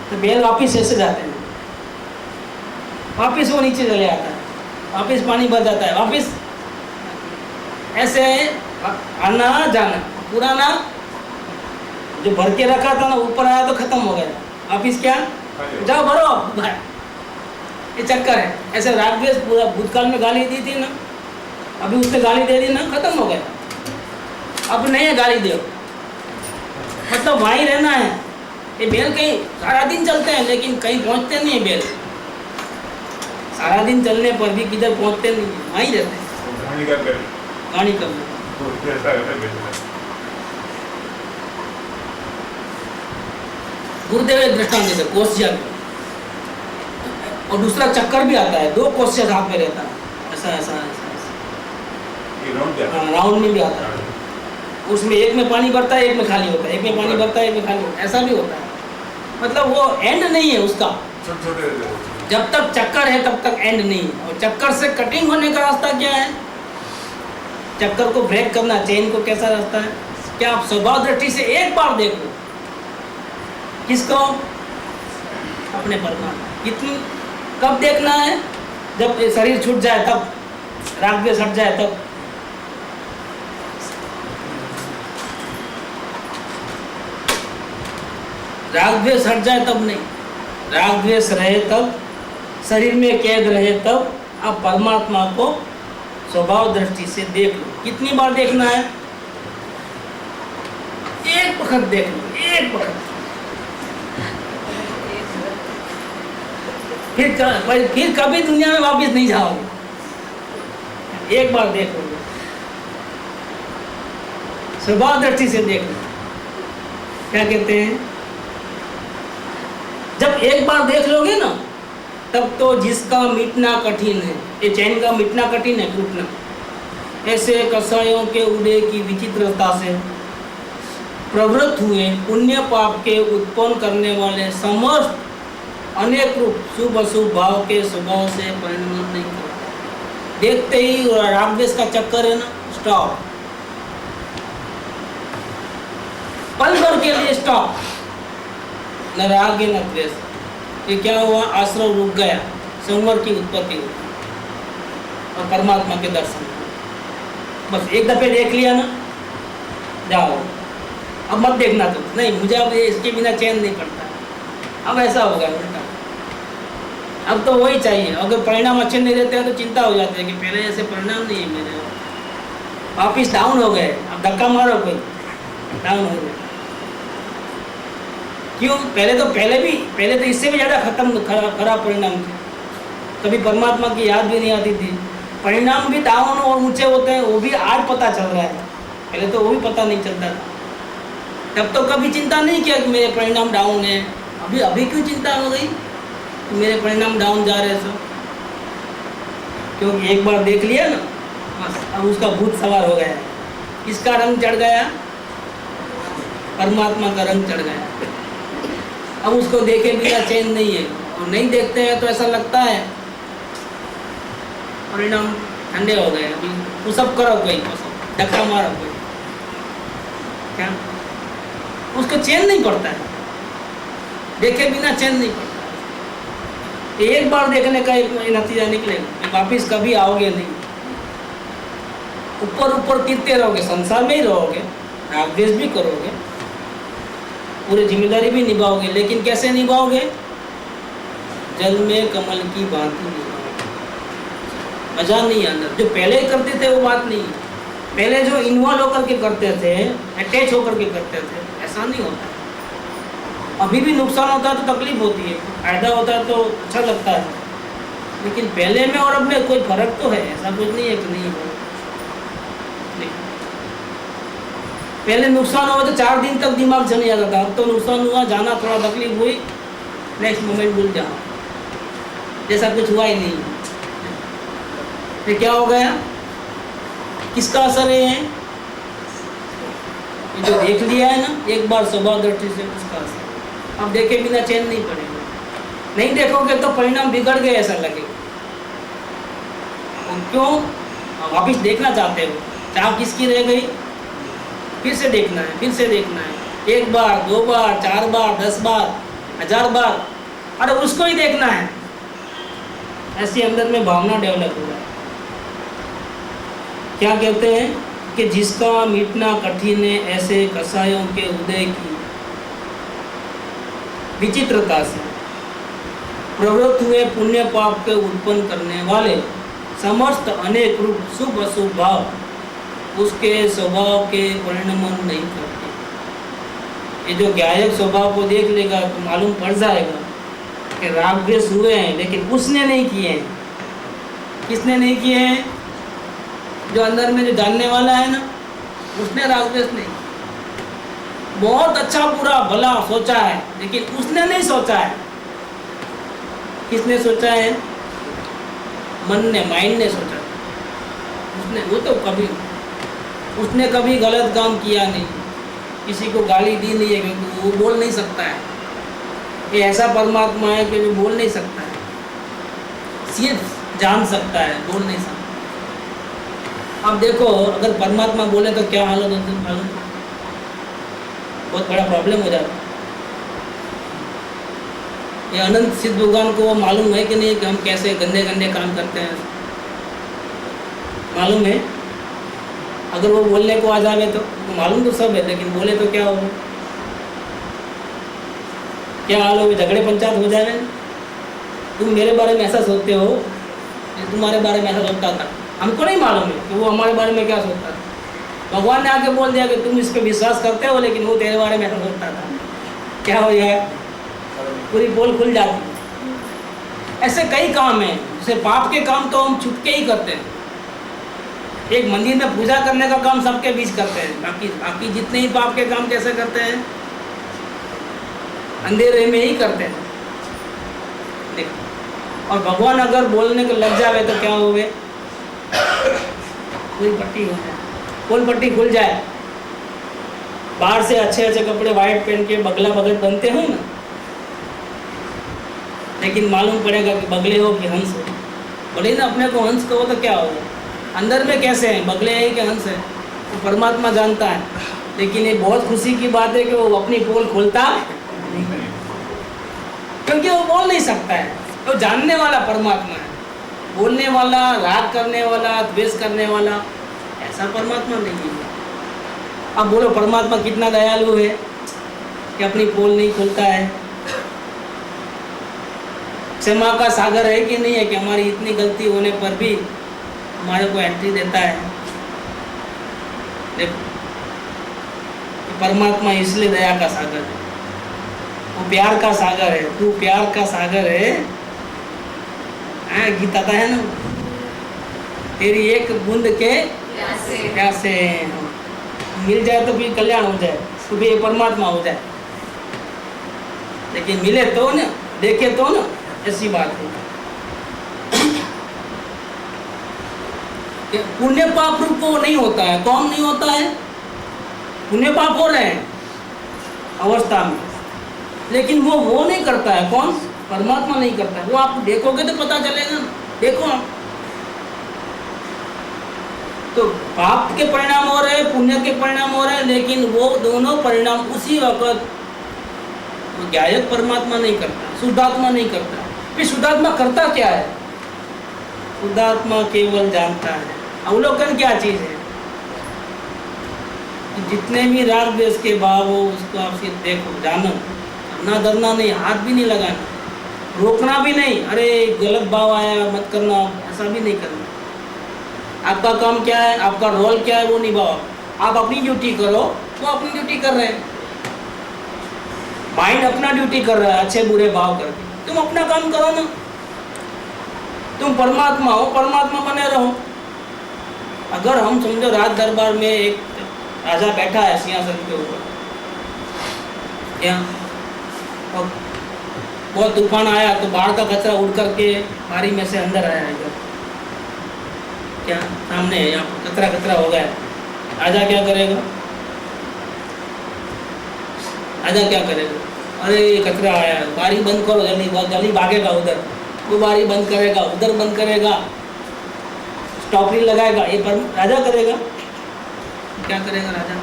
तो बेल वापिस ऐसे जाते हैं, वापिस वो नीचे चले आता है, वापिस पानी भर जाता है, वापिस ऐसे आना जाना। पुराना जो भर के रखा था ना, ऊपर आया तो खत्म हो गया, वापिस क्या, जाओ भरो, ये चक्कर है। ऐसे रागद्वेष पूरा भूतकाल में गाली दी थी ना, अभी उसने गाली दे दी ना, खत्म हो गया, अब नहीं है गाली दो, मतलब वहीं रहना है। ये बेल कहीं सारा दिन चलते हैं लेकिन कहीं पहुंचते नहीं है बेल, सारा दिन चलने पर भी किधर पहुंचते नहीं, वहीं रहते हैं, कहानी कर गुरुदेव एक दृष्टांत देते कोशिया में, और दूसरा चक्कर भी आता है, 2 कोशिया हाथ में रहता है, ऐसा ऐसा ऐसा, ऐसा। राउंड में भी आता है, उसमें एक में पानी भरता है, एक में खाली होता है, एक में पानी भरता है, एक में खाली होता है, ऐसा भी होता है। मतलब वो एंड नहीं है उसका, जब तक चक्कर है तब तक एंड नहीं है। और चक्कर से कटिंग होने का रास्ता क्या है, चक्कर को ब्रेक करना, चेन को कैसा रास्ता है, क्या आप स्वभाव दृष्टि से एक बार देख लो, किसको, अपने परमात्मा। कितनी कब देखना है, जब ये शरीर छूट जाए तब, रागद्वेष हट जाए तब। रागद्वेष हट जाए तब नहीं, रागद्वेष रहे तब, शरीर में कैद रहे तब आप परमात्मा को स्वभाव दृष्टि से देख लो। कितनी बार देखना है, एक वक्त देख लो, एक वक्त, फिर कभी दुनिया में वापस नहीं जाओगे, एक बार देख लो, स्वभाव दृष्टि से देख लो। क्या कहते हैं, जब एक बार देख लोगे ना, तब तो जिसका मिटना कठिन है, ये चैन का मिटना कठिन है, टूटना, ऐसे कसायों के उदय की विचित्रता से प्रवृत्त हुए पुण्य पाप के उत्पन्न करने वाले समस्त अनेक रूप शुभ अशुभ भाव के स्वभाव से परिणत नहीं करते। देखते ही रागद्वेष का चक्कर है ना, स्टॉप, पल भर के लिए स्टॉप, न राग न द्वेष। ये क्या हुआ, आश्रव रुक गया, संवर की उत्पत्ति हुई और परमात्मा के दर्शन। बस एक दफे देख लिया ना, जाओ, अब मत देखना तो नहीं, मुझे अब इसके बिना चैन नहीं पड़ता। अब ऐसा होगा उल्टा, अब तो वही चाहिए। अगर परिणाम अच्छे नहीं रहते हैं तो चिंता हो जाती है कि पहले ऐसे परिणाम नहीं है मेरे, वापिस डाउन हो गए, अब धक्का मारो कोई, डाउन हो गए। क्यों, पहले तो इससे भी ज़्यादा खराब परिणाम थे, कभी परमात्मा की याद भी नहीं आती थी, परिणाम भी डाउन और ऊंचे होते हैं, वो भी आज पता चल रहा है, पहले तो वो भी पता नहीं चलता था। तब तो कभी चिंता नहीं किया कि मेरे परिणाम डाउन है, अभी क्यों चिंता हो गई कि मेरे परिणाम डाउन जा रहे हैं सब, क्योंकि एक बार देख लिया ना, बस अब उसका भूत सवार हो गया है। किसका रंग चढ़ गया, परमात्मा का रंग चढ़ गया। अब उसको देखे बिना चैन नहीं है, और नहीं देखते हैं तो ऐसा लगता है परिणाम ठंडे हो गए, अभी पुशअप करो कोई, धक्का मारो कोई, क्या उसको चैन नहीं पड़ता है, देखे बिना चैन नहीं पड़ता। एक बार देखने का एक नतीजा निकलेगा, वापिस कभी आओगे नहीं। ऊपर ऊपर गिरते रहोगे, संसार में ही रहोगे, राग द्वेष भी करोगे, पूरी जिम्मेदारी भी निभाओगे, लेकिन कैसे निभाओगे? जल में कमल की भांति निभाओगे। मजा नहीं अंदर। जो पहले करते थे वो बात नहीं, पहले जो इन्वॉल्व होकर के करते थे, अटैच होकर के करते थे, ऐसा नहीं होता। अभी भी नुकसान होता है तो तकलीफ होती है, फायदा होता है तो अच्छा लगता है, लेकिन पहले में और अब में कोई फर्क तो है, ऐसा कुछ नहीं है कि नहीं हो। पहले नुकसान हुआ तो 4 दिन तक दिमाग चल जाता था, अब तो नुकसान हुआ, जाना थोड़ा तकलीफ हुई, नेक्स्ट मोमेंट भूल जाओ, जैसा कुछ हुआ ही नहीं। फिर क्या हो गया? किसका असर है? ये जो देख लिया है ना एक बार स्वभाव दृष्टि से, उसका असर। अब देखे बिना चैन नहीं पड़ेगा, नहीं देखोगे तो परिणाम बिगड़ गए ऐसा लगेगा। क्यों? वापिस देखना चाहते हो, चाह किसकी रह गई? फिर से देखना है, फिर से देखना है, 1 बार 2 बार 4 बार 10 बार 1000 बार, अरे उसको ही देखना है। ऐसी अंदर में भावना डेवलप हो जाए। क्या कहते हैं कि जिसका मिटना कठिन है, ऐसे कसायों के उदय की विचित्रता से प्रवृत्त हुए पुण्य पाप के उत्पन्न करने वाले समस्त अनेक रूप शुभ अशुभ भाव उसके स्वभाव के परिणमन नहीं करते। ये जो ज्ञायक स्वभाव को देख लेगा तो मालूम पड़ जाएगा कि राग द्वेष हुए हैं, लेकिन उसने नहीं किए हैं। किसने नहीं किए हैं? जो अंदर में जो जानने वाला है ना, उसने राग द्वेष नहीं। बहुत अच्छा बुरा भला सोचा है, लेकिन उसने नहीं सोचा है। किसने सोचा है? मन ने, माइंड ने सोचा। उसने वो तो कभी उसने कभी गलत काम किया नहीं, किसी को गाली दी नहीं है, क्योंकि वो बोल नहीं सकता है। ये ऐसा परमात्मा है कि वो बोल नहीं सकता है, सिर्फ जान सकता है, बोल नहीं सकता। अब देखो अगर परमात्मा बोले तो क्या हालत होती है मालूम? बहुत बड़ा प्रॉब्लम हो जाता है। ये अनंत सिद्ध भगवान को मालूम है कि नहीं कि हम कैसे गंदे गंदे काम करते हैं? मालूम है? अगर वो बोलने को आ जाए तो मालूम तो सब है, लेकिन बोले तो क्या होगा? क्या हाल हो, झगड़े पंचायत हो जाए। तुम मेरे बारे में ऐसा सोचते हो, तुम्हारे बारे में ऐसा सोचता था। हमको नहीं मालूम है कि वो हमारे बारे में क्या सोचता था। भगवान ने आके बोल दिया कि तुम इस पर विश्वास करते हो, लेकिन वो तेरे बारे में ऐसा सोचता था। क्या हो गया? पूरी पोल खुल जाती। ऐसे कई काम हैं, जैसे पाप के काम तो हम छुप के ही करते हैं। एक मंदिर में पूजा करने का काम सबके बीच करते हैं, बाकी जितने ही पाप के काम कैसे करते हैं? अंधेरे में ही करते हैं। देखो, और भगवान अगर बोलने को लग जावे तो क्या हो गए? पूरी पट्टी हो जाए, पोल पट्टी खुल जाए। बाहर से अच्छे अच्छे कपड़े वाइट पहन के बगला भगत बनते हो ना, लेकिन मालूम पड़ेगा कि बगले हो कि हंस हो। बोले ना अपने को हंस कहो तो क्या होगा? अंदर में कैसे हैं, बगले हैं कि हंस है, वो परमात्मा जानता है। लेकिन ये बहुत खुशी की बात है कि वो अपनी पोल खोलता नहीं, क्योंकि वो बोल नहीं सकता है। तो जानने वाला परमात्मा है, बोलने वाला, राग करने वाला, द्वेष करने वाला ऐसा परमात्मा नहीं है। अब बोलो परमात्मा कितना दयालु है कि अपनी पोल नहीं खोलता है। क्षमा का सागर है कि नहीं है कि हमारी इतनी गलती होने पर भी हमारे को एंट्री देता है। देखो परमात्मा इसलिए दया का सागर है, वो प्यार का सागर है। तू प्यार का सागर है, गीत आता है ना, तेरी एक बूंद के प्यासे मिल जाए तो फिर कल्याण हो जाए, तो फिर परमात्मा हो जाए। लेकिन मिले तो ना, देखे तो ना, ऐसी बात है। पुण्य पाप रूप को नहीं होता है। कौन नहीं होता है? पुण्य पाप हो रहे हैं अवस्था में, लेकिन वो नहीं करता है। कौन? परमात्मा नहीं करता है। वो आप देखोगे तो पता चलेगा। देखो तो पाप के परिणाम हो रहे हैं, पुण्य के परिणाम हो रहे हैं, लेकिन वो दोनों परिणाम उसी वक्त ज्ञायक परमात्मा नहीं करता, शुद्धात्मा नहीं करता। फिर शुद्धात्मा करता क्या है? शुद्धात्मा केवल जानता है। अवलोकन क्या चीज है? जितने भी राग द्वेष के भाव हो उसको आप सिर्फ देखो, जानो, ना डरना नहीं, हाथ भी नहीं लगाना, रोकना भी नहीं, अरे गलत भाव आया मत करना, ऐसा भी नहीं करना। आपका काम क्या है, आपका रोल क्या है, वो निभाओ। आप अपनी ड्यूटी करो, वो अपनी ड्यूटी कर रहे हैं। माइंड अपना ड्यूटी कर रहा है अच्छे बुरे भाव करके, तुम अपना काम करो ना। तुम परमात्मा हो, परमात्मा बने रहो। अगर हम समझो राज दरबार में एक राजा बैठा है सिंहासन के ऊपर, क्या बहुत तूफान आया तो बाढ़ का कचरा उड़ करके बारी में से अंदर आया इधर, क्या सामने है, यहाँ कचरा कचरा हो गया। राजा क्या करेगा? राजा क्या करेगा? अरे कचरा आया, बारी बंद करो जल्दी, बहुत जल्दी भागेगा उधर, वो बारी बंद करेगा, उधर बंद करेगा, स्टॉपरी लगाएगा। ये पर राजा करेगा? क्या करेगा राजा?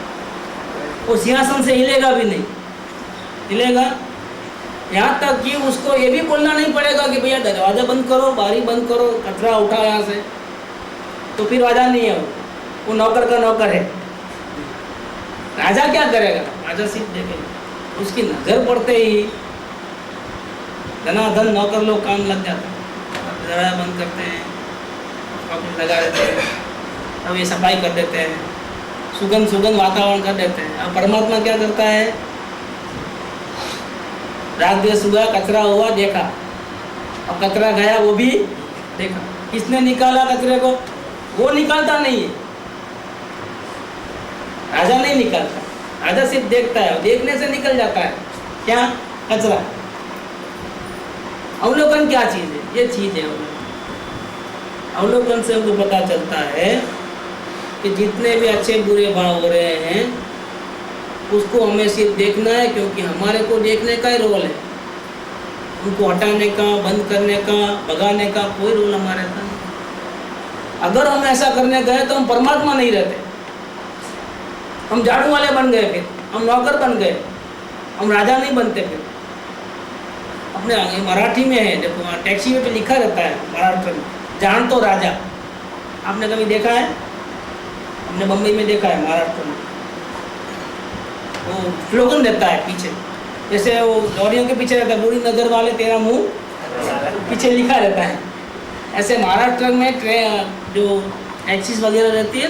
वो सिंहासन से हिलेगा भी नहीं, हिलेगा। यहाँ तक कि उसको ये भी बोलना नहीं पड़ेगा कि भैया दरवाजा बंद करो, बारी बंद करो, कचरा उठा यहाँ से, तो फिर राजा नहीं है वो नौकर का नौकर है। राजा क्या करेगा? राजा सिर्फ देखेगा, उसकी नजर पड़ते ही धनाधन नौकर लोग काम लग जाते हैं, दरवाजा बंद करते हैं, लगा देते हैं, अब ये सफाई कर देते हैं, सुगंध सुगंध वातावरण कर देते हैं। अब परमात्मा क्या करता है? रात देर सुबह कचरा हुआ देखा, अब कचरा गया वो भी देखा। किसने निकाला कचरे को? वो निकालता नहीं है, राजा नहीं निकालता, राजा सिर्फ देखता है, देखने से निकल जाता है क्या? कचरा। अवलोकन क्या चीज है? ये चीज है अवलोकन। अवलोकन से हमको पता चलता है कि जितने भी अच्छे बुरे भाव हो रहे हैं उसको हमें सिर्फ देखना है, क्योंकि हमारे को देखने का ही रोल है। उनको हटाने का, बंद करने का, भगाने का कोई रोल हमारे का नहीं। अगर हम ऐसा करने गए तो हम परमात्मा नहीं रहते, हम झाड़ू वाले बन गए, फिर हम नौकर बन गए, हम राजा नहीं बनते। फिर अपने मराठी में है, देखो टैक्सी में भी लिखा रहता है महाराष्ट्र में, जान तो राजा। आपने कभी देखा है? हमने बम्बई में देखा है, महाराष्ट्र में वो स्लोगन देता है पीछे, जैसे वो लॉरियों के पीछे रहता है, बुरी नजर वाले तेरा मुंह, पीछे लिखा रहता है। ऐसे महाराष्ट्र में जो टैक्सीज वगैरह रहती है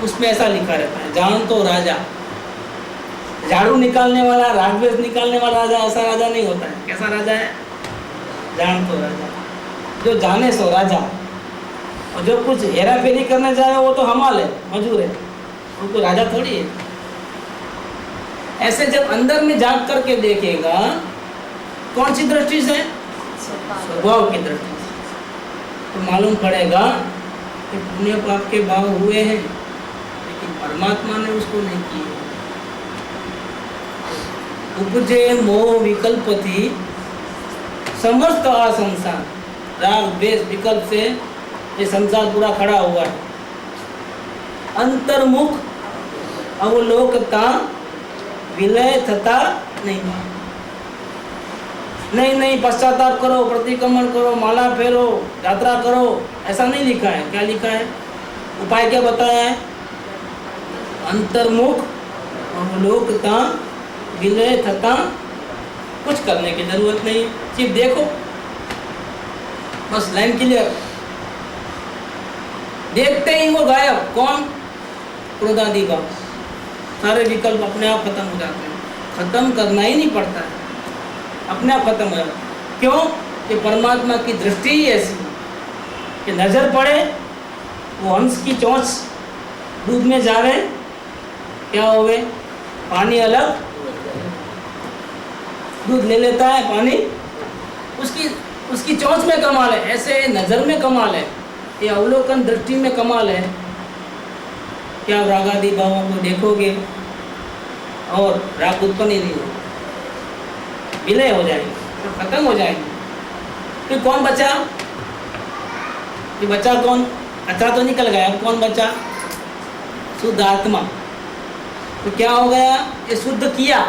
उसमें ऐसा लिखा रहता है, जान तो राजा। झाड़ू निकालने वाला, रागद्वेष निकालने वाला राजा ऐसा राजा नहीं होता है। कैसा राजा है? जान तो राजा, जो जाने सो राजा। और जो कुछ हेरा फेरी करने जाए वो तो हमाल है, मजूर है, वो कोई राजा थोड़ी है। ऐसे जब अंदर में झांक करके देखेगा, कौन सी दृष्टि से? स्वभाव की दृष्टि से, तो मालूम पड़ेगा कि पुण्य पाप के भाव हुए हैं, लेकिन परमात्मा ने उसको नहीं किए। उपजे मोह विकल्प थी समस्त असंसार, राग द्वेष विकल्प से ये संसार पूरा खड़ा हुआ है। अंतर्मुख अवलोकता विलय थता नहीं। नहीं पश्चाताप करो, प्रतिक्रमण करो, माला फेरो, यात्रा करो, ऐसा नहीं लिखा है। क्या लिखा है? उपाय क्या बताया है? अंतर्मुख अवलोकता विलय थता, कुछ करने की जरूरत नहीं, सिर्फ देखो, बस लाइन क्लियर। देखते ही वो गायब। कौन? क्रोधादि भाव, सारे विकल्प अपने आप खत्म हो जाते हैं। खत्म करना ही नहीं पड़ता है, अपने आप खत्म हो जाता है। क्यों? कि परमात्मा की दृष्टि ही ऐसी कि नजर पड़े, वो हंस की चोंच दूध में जा रहे, क्या हो गए? पानी अलग, दूध ले लेता है, पानी उसकी चोंच में कमाल है। ऐसे नजर में कमाल है, ये अवलोकन दृष्टि में कमाल है। क्या रागादि भावों को देखोगे और राग उत्पन्न ही नहीं होगा, विलय हो जाएंगे, तो खत्म हो जाएंगे। फिर कौन बचा? ये बचा कौन? कचरा तो निकल गया, अब कौन बचा? शुद्ध आत्मा। तो क्या हो गया? ये शुद्ध किया,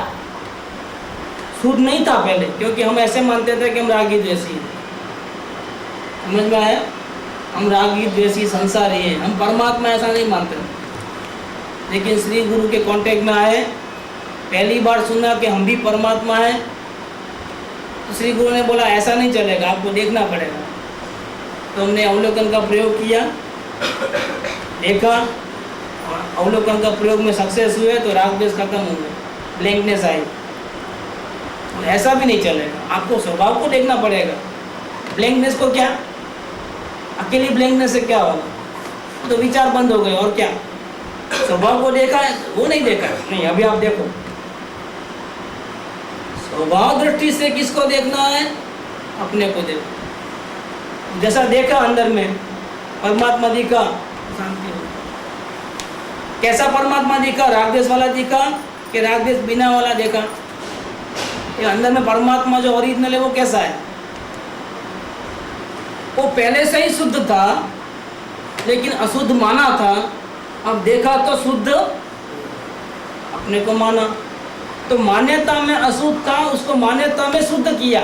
शुद्ध नहीं था पहले, क्योंकि हम ऐसे मानते थे कि हम रागी द्वेषी हैं। समझ में आया? हम रागी द्वेषी संसारी हैं, हम परमात्मा ऐसा नहीं मानते। लेकिन श्री गुरु के कांटेक्ट में आए, पहली बार सुना कि हम भी परमात्मा हैं, तो श्री गुरु ने बोला ऐसा नहीं चलेगा, आपको देखना पड़ेगा। तो हमने अवलोकन का प्रयोग किया, देखा, और अवलोकन का प्रयोग में सक्सेस हुए तो राग द्वेष खत्म हो गए, ब्लैंकनेस आई। तो ऐसा भी नहीं चलेगा, आपको स्वभाव को देखना पड़ेगा। ब्लैंकनेस को क्या, अकेली ब्लैंकनेस से क्या होगा? तो विचार बंद हो गए, और क्या? स्वभाव को देखा है, वो नहीं देखा है। नहीं, अभी आप देखो, स्वभाव दृष्टि से किसको देखना है? अपने को देखो। जैसा देखा अंदर में परमात्मा दिखा, शांति हो। कैसा परमात्मा दिखा? रागद्वेष वाला दिखा कि रागद्वेष बिना वाला देखा? ये अंदर में परमात्मा जो ओरिजिनल है वो कैसा है? वो पहले से ही शुद्ध था, लेकिन अशुद्ध माना था। अब देखा तो शुद्ध अपने को माना, तो मान्यता में अशुद्ध था, उसको मान्यता में शुद्ध किया।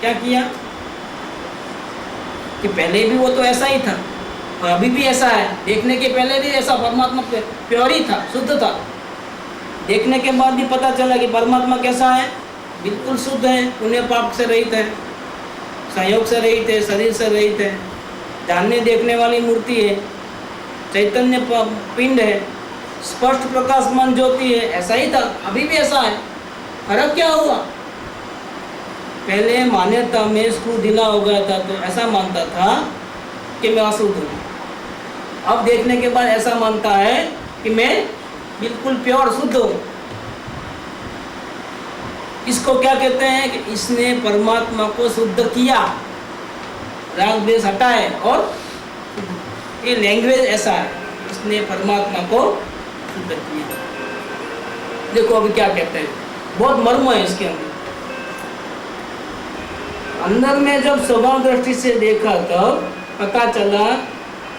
क्या किया? कि पहले भी वो तो ऐसा ही था और अभी भी ऐसा है, देखने के पहले भी ऐसा परमात्मा प्योर ही था, शुद्ध था। देखने के बाद भी पता चला कि परमात्मा कैसा है? बिल्कुल शुद्ध है, पुण्य पाप से रहित है, संयोग से रहित है, शरीर से रहित है, जानने देखने वाली मूर्ति है, चैतन्य पिंड है, स्पष्ट प्रकाशमान ज्योति है। ऐसा ही था, अभी भी ऐसा है। फर्क क्या हुआ? पहले मान्यता में स्क्रू ढीला हो गया था, तो ऐसा मानता था कि मैं अशुद्ध हूँ। अब देखने के बाद ऐसा मानता है कि मैं बिल्कुल प्योर शुद्ध हूँ। इसको क्या कहते हैं? कि इसने परमात्मा को शुद्ध किया, राग द्वेष हटाए, और ये लैंग्वेज ऐसा है, इसने परमात्मा को शुद्ध किया। देखो अभी क्या कहते हैं, बहुत मर्म है इसके अंदर। अंदर में जब स्वभाव दृष्टि से देखा तब पता चला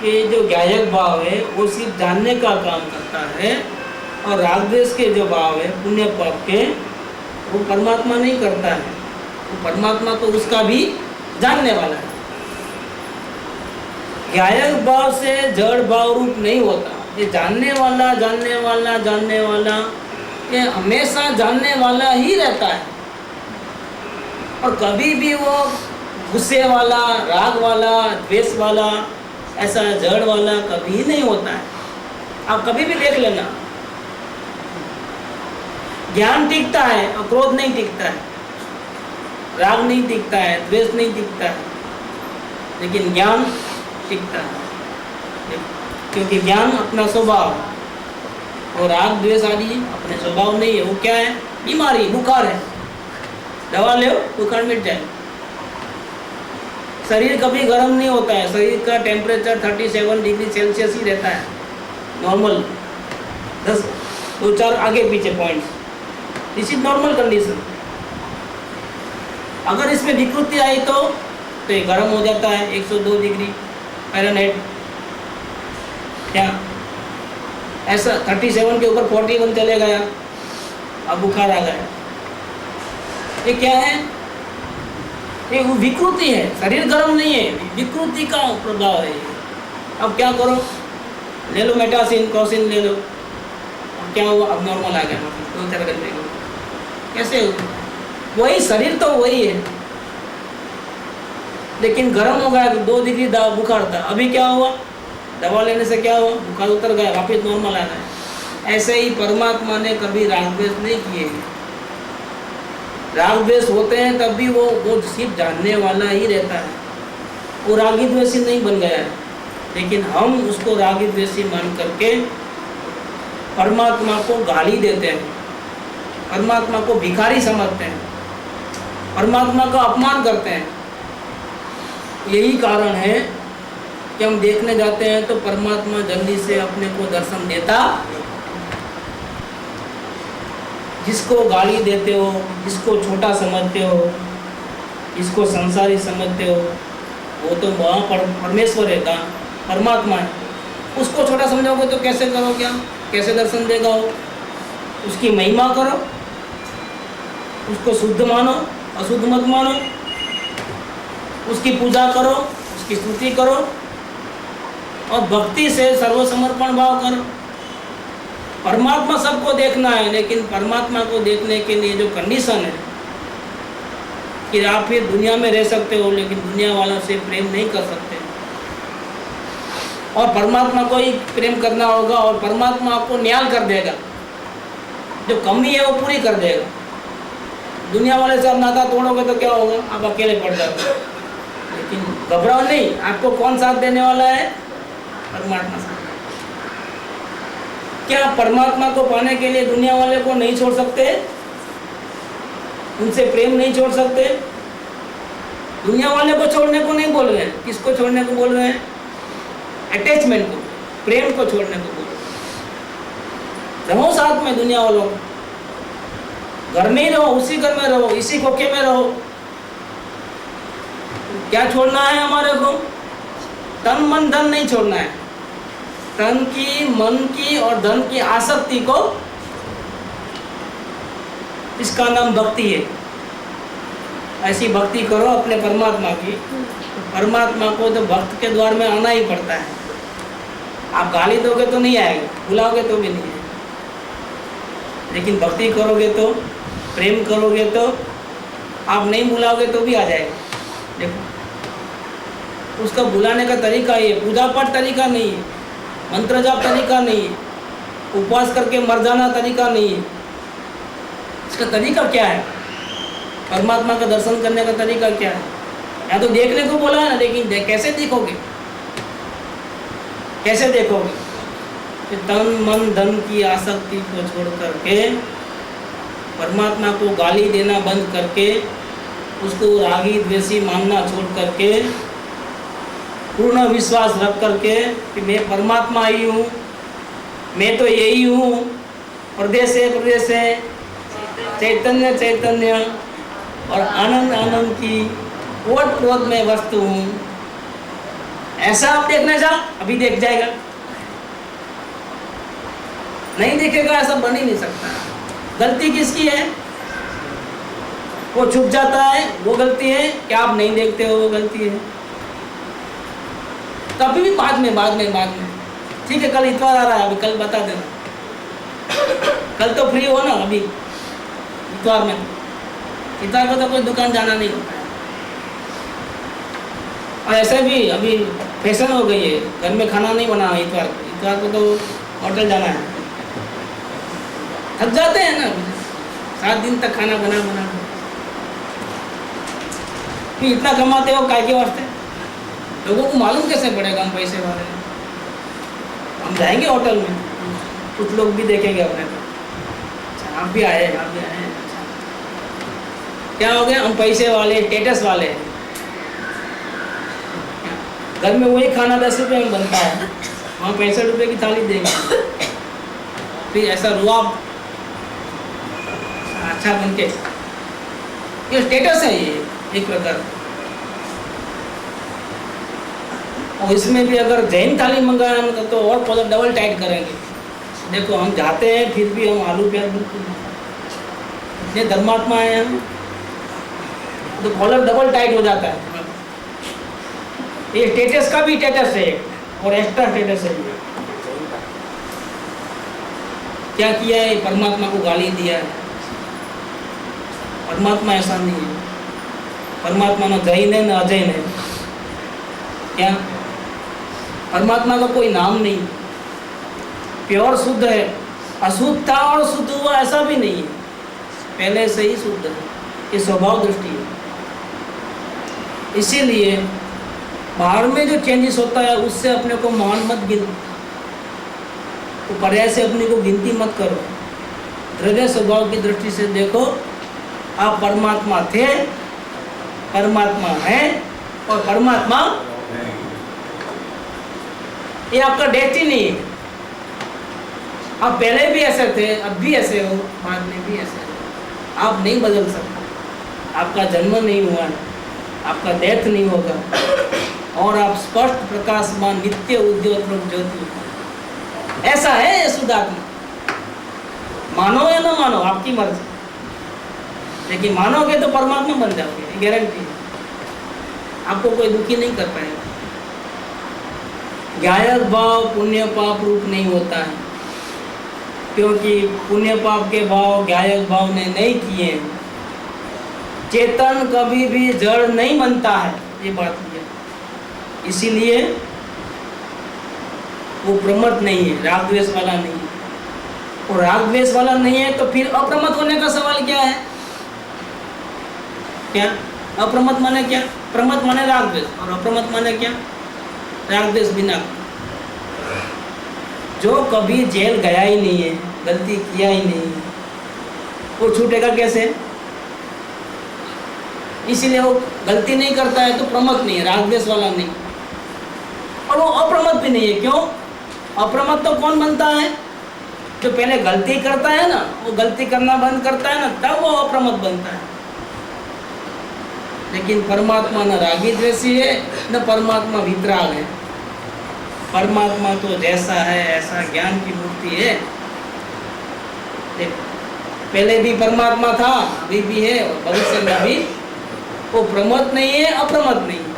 कि जो ज्ञायक भाव है वो सिर्फ जानने का काम करता है, और राग द्वेष के जो भाव है पुण्य पाप के, वो परमात्मा नहीं करता है। वो परमात्मा तो उसका भी जानने वाला है। ज्ञायक भाव से जड़ भाव रूप नहीं होता। ये जानने वाला जानने वाला जानने वाला, ये हमेशा जानने वाला ही रहता है, और कभी भी वो गुस्से वाला, राग वाला, द्वेष वाला, ऐसा जड़ वाला कभी नहीं होता है। आप कभी भी देख लेना, ज्ञान टिकता है और क्रोध नहीं टिकता है, राग नहीं टिकता है, द्वेष नहीं टिकता है, लेकिन ज्ञान टिकता है, क्योंकि ज्ञान अपना स्वभाव है, और राग द्वेष आदि अपने स्वभाव नहीं है। वो क्या है? बीमारी, बुखार है, दवा लो बुखार मिट जाए। शरीर कभी गर्म नहीं होता है, शरीर का टेम्परेचर 37 डिग्री सेल्सियस ही रहता है, नॉर्मल। 2-4 आगे पीछे points, this is normal condition. अगर इसमें विकृति आई तो ये गर्म हो जाता है 102 डिग्री फ़ारेनहाइट। क्या ऐसा 37 के ऊपर 41 चले गया, अब बुखार आ गया। ये क्या है? ये विकृति है, शरीर गर्म नहीं है, विकृति का प्रभाव है। अब क्या करो? ले लो मेटासिन, क्रोसिन ले लो। अब क्या हुआ? अब नॉर्मल आ गया, 2-4 घंटे को। कैसे हुआ? वही शरीर तो वही है, लेकिन गर्म हो गया, 2 डिग्री बुखार था। अभी क्या हुआ? दवा लेने से क्या हुआ? बुखार उतर गया, वापिस नॉर्मल आ गया। ऐसे ही परमात्मा ने कभी राग द्वेष नहीं किए। राग द्वेष होते हैं तब भी वो सिर्फ जानने वाला ही रहता है, वो रागी द्वेषी नहीं बन गया है। लेकिन हम उसको रागी द्वेषी मान करके परमात्मा को गाली देते हैं, परमात्मा को भिखारी समझते हैं, परमात्मा का अपमान करते हैं। यही कारण है कि हम देखने जाते हैं तो परमात्मा जल्दी से अपने को दर्शन देता। जिसको गाली देते हो, जिसको छोटा समझते हो, जिसको संसारी समझते हो, वो तो वहाँ परमेश्वर रहता, परमात्मा है, उसको छोटा समझोगे तो कैसे करोगे आप? कैसे दर्शन देगा वो? उसकी महिमा करो, उसको शुद्ध मानो, अशुद्ध मत मानो, उसकी पूजा करो, उसकी स्तुति करो और भक्ति से सर्वसमर्पण भाव करो। परमात्मा सबको देखना है, लेकिन परमात्मा को देखने के लिए जो कंडीशन है कि आप फिर दुनिया में रह सकते हो लेकिन दुनिया वालों से प्रेम नहीं कर सकते, और परमात्मा को ही प्रेम करना होगा और परमात्मा आपको न्याय कर देगा, जो कमी है वो पूरी कर देगा। दुनिया वाले से आप नाता तोड़ोगे तो क्या होगा? आप अकेले पड़ जाओगे। लेकिन घबराओ नहीं, आपको कौन साथ देने वाला है? परमात्मा साथ। क्या परमात्मा को पाने के लिए दुनिया वाले को नहीं छोड़ सकते? उनसे प्रेम नहीं छोड़ सकते? दुनिया वाले को छोड़ने को नहीं बोल रहे हैं, किसको छोड़ने को बोल रहे हैं? अटैचमेंट को, प्रेम को छोड़ने को बोल रहे हैं। रहो साथ में दुनिया वालों को, घर में ही रहो, उसी घर में रहो, इसी खोखे में रहो। क्या छोड़ना है हमारे को? तन मन धन नहीं छोड़ना है। तन की, मन की और धन की आसक्ति को, इसका नाम भक्ति है। ऐसी भक्ति करो अपने परमात्मा की, परमात्मा को तो भक्त के द्वार में आना ही पड़ता है। आप गाली दोगे तो नहीं आएगा, बुलाओगे तो भी नहीं आएगा, लेकिन भक्ति करोगे तो, प्रेम करोगे तो, आप नहीं बुलाओगे तो भी आ जाएगा। देखो, उसका बुलाने का तरीका ये, पूजा पाठ तरीका नहीं है, मंत्र जाप तरीका नहीं है, उपवास करके मर जाना तरीका नहीं है। इसका तरीका क्या है? परमात्मा का दर्शन करने का तरीका क्या है? या तो देखने को बोला है ना, लेकिन कैसे देखोगे? कैसे देखोगे? कि तन मन धन की आसक्ति को छोड़ करके, परमात्मा को गाली देना बंद करके, उसको रागी द्वेषी मानना छोड़ करके, पूर्ण विश्वास रख करके कि मैं परमात्मा ही हूँ, मैं तो यही हूँ, प्रदेश है, चैतन्य चैतन्य और आनंद आनंद की ओत प्रोत में वस्तु हूँ। ऐसा आप देखना चाहो, अभी देख जाएगा। नहीं देखेगा, ऐसा बन ही नहीं सकता। गलती किसकी है? वो छुप जाता है, वो गलती है। क्या आप नहीं देखते हो, वो गलती है। कभी भी बाद में ठीक है, कल इतवार आ रहा है, अभी कल बता देना। कल तो फ्री हो ना, अभी इतवार में, इतवार को तो कोई दुकान जाना नहीं होता है। और ऐसे भी अभी फैशन हो गई है, घर में खाना नहीं बना इतवार को तो होटल जाना है। थक जाते हैं ना, 7 दिन तक खाना बना फिर इतना कमाते हो काय के वास्ते? लोगों को मालूम कैसे पड़ेगा हम पैसे वाले हैं? हम जाएंगे होटल में, कुछ लोग भी देखेंगे अपने को, अच्छा आप भी आए। अच्छा क्या हो गया? हम पैसे वाले, स्टेटस वाले हैं। घर में वही खाना 10 रुपये में बनता है, वहाँ 65 रुपये की थाली देंगे। फिर ऐसा रुआब अच्छा बन के, ये स्टेटस है, ये एक प्रकार। और इसमें भी अगर जैन थाली मंगाया हम तो और कॉलर डबल टाइट करेंगे। देखो हम जाते हैं, फिर भी हम आलू प्याज बिल्कुल, इतने धर्मात्मा है हम, तो कॉलर डबल टाइट हो जाता है। ये स्टेटस का भी स्टेटस है और एक्स्ट्रा स्टेटस है। क्या किया है? परमात्मा को गाली दिया है। परमात्मा ऐसा नहीं है। परमात्मा न जैन है न अजैन है। क्या? परमात्मा का कोई नाम नहीं, प्योर शुद्ध है। अशुद्ध था और शुद्ध हुआ ऐसा भी नहीं है, पहले से ही शुद्ध है। ये स्वभाव दृष्टि है। इसीलिए बाहर में जो चेंजेस होता है उससे अपने को महान मत गिनो, तो पर्याय से अपने को गिनती मत करो। हृदय स्वभाव की दृष्टि से देखो, आप परमात्मा थे, परमात्मा है और परमात्मा ये आपका डेस्टिनी है। आप पहले भी ऐसे थे, अब भी ऐसे हो, बाद में भी ऐसे हो। आप नहीं बदल सकते। आपका जन्म नहीं हुआ है, आपका डेथ नहीं होगा, और आप स्पष्ट प्रकाशमान नित्य उद्योतक ज्योति। ऐसा है ये शुद्ध आत्मा। मानो या ना मानो आपकी मर्जी, लेकिन मानोगे तो परमात्मा बन जाओगे, गारंटी है। आपको कोई दुखी नहीं कर पाएगा। ज्ञायक भाव पुण्य पाप रूप नहीं होता है, क्योंकि पुण्य पाप के भाव ज्ञायक भाव ने नहीं किए। चेतन कभी भी जड़ नहीं बनता है, ये बात है। इसीलिए वो प्रमत्त नहीं है, राग द्वेष वाला नहीं है। और राग द्वेष वाला नहीं है तो फिर अप्रमत्त होने का सवाल क्या है? क्या अप्रमत्त माने क्या? प्रमत्त माने राग द्वेष, और अप्रमत्त माने क्या? राग द्वेष बिना। जो कभी जेल गया ही नहीं है, गलती किया ही नहीं, वो छूटेगा कैसे? इसीलिए वो गलती नहीं करता है तो प्रमत्त नहीं है, राग द्वेष वाला नहीं। और वो अप्रमत्त भी नहीं है। क्यों? अप्रमत्त तो कौन बनता है? जो पहले गलती करता है ना, वो गलती करना बंद करता है ना, तब वो अप्रमत्त बनता है। लेकिन परमात्मा न रागी द्वेषी है, न परमात्मा वितराग है। परमात्मा तो जैसा है ऐसा ज्ञान की मूर्ति है। पहले भी परमात्मा था, अभी भी है और भविष्य में भी। वो प्रमत्त नहीं है, अप्रमत्त नहीं है।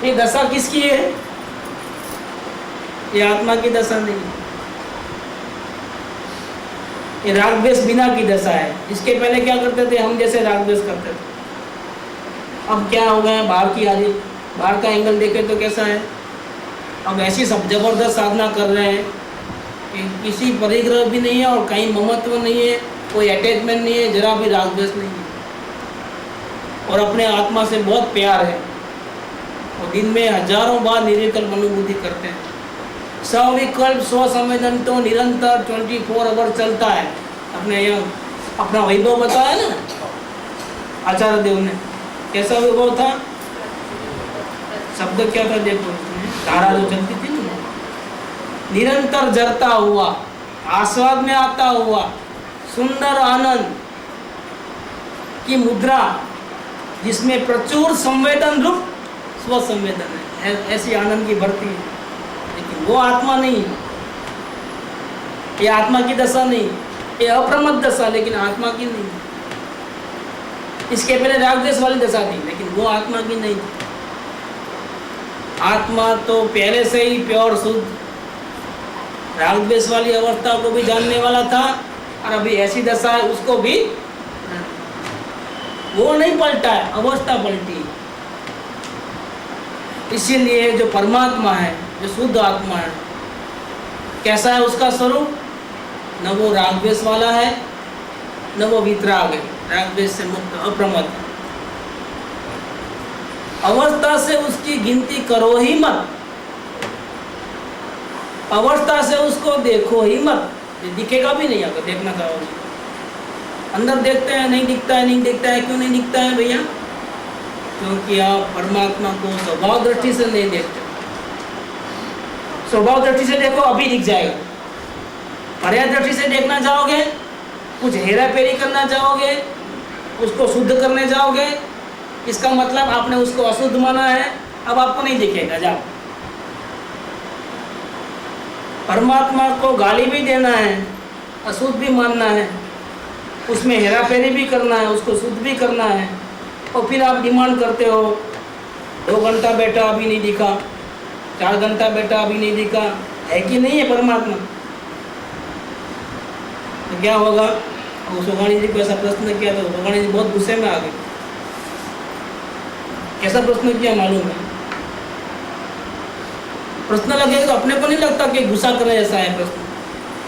ये दशा किसकी है? ये आत्मा की दशा नहीं है, ये राग द्वेष बिना की दशा है। इसके पहले क्या करते थे? हम जैसे राग द्वेष करते थे। अब क्या हो गया? बाहर की आदि, बाहर का एंगल देखे तो कैसा है? अब ऐसी सब जबरदस्त साधना कर रहे हैं कि किसी परिग्रह भी नहीं है और कहीं ममत्व नहीं है, कोई अटैचमेंट नहीं है, जरा भी राग द्वेष नहीं है, और अपने आत्मा से बहुत प्यार है। और दिन में हजारों बार निर्विकल्प अनुभूति करते हैं। सविकल्प स्वसंवेदन तो निरंतर 24 आवर चलता है। अपने यहाँ अपना वैभव बताया ना आचार्य देव ने, कैसा वैभव था? शब्द क्या था देखो, धारा जो चलती थी ना, निरंतर जरता हुआ, आस्वाद में आता हुआ, सुंदर आनंद की मुद्रा, जिसमें प्रचुर संवेदन रूप स्वसंवेदन है, ऐसी आनंद की भर्ती है। लेकिन वो आत्मा नहीं, ये आत्मा की दशा नहीं, ये अप्रमत्त दशा, लेकिन आत्मा की नहीं। इसके पहले राग द्वेष वाली दशा थी, लेकिन वो आत्मा की नहीं। आत्मा तो पहले से ही प्योर शुद्ध, राग द्वेष वाली अवस्था को भी जानने वाला था, और अभी ऐसी दशा है उसको भी। वो नहीं पलटा है, अवस्था पलटी। इसीलिए जो परमात्मा है, जो शुद्ध आत्मा है, कैसा है उसका स्वरूप? न वो राग द्वेष वाला है, न वो वितराग है, राग द्वेष से मुक्त, अप्रमत्त। अवस्था से उसकी गिनती करो ही मत, अवस्था से उसको देखो ही मत। दिखेगा भी नहीं अगर देखना चाहोगे। अंदर देखते हैं, नहीं दिखता है, नहीं दिखता है। क्यों नहीं दिखता है भैया? क्योंकि आप परमात्मा को स्वभाव दृष्टि से नहीं देखते। स्वभाव दृष्टि से देखो, अभी दिख जाएगा। पर्याय दृष्टि से देखना चाहोगे, कुछ हेरा फेरी करना चाहोगे, उसको शुद्ध करने जाओगे, इसका मतलब आपने उसको अशुद्ध माना है, अब आपको नहीं दिखेगा। जाओ। परमात्मा को गाली भी देना है, अशुद्ध भी मानना है, उसमें हेरा फेरी भी करना है, उसको शुद्ध भी करना है, और फिर आप डिमांड करते हो 2 घंटा बैठा अभी नहीं दिखा, 4 घंटा बैठा अभी नहीं दिखा। है कि नहीं है परमात्मा? तो क्या होगा? उस भगवानी जी को ऐसा प्रश्न किया तो भगवानी जी बहुत गुस्से में आ गए। कैसा प्रश्न किया मालूम है? प्रश्न लगेगा तो अपने को नहीं लगता कि गुस्सा करने जैसा है प्रश्न।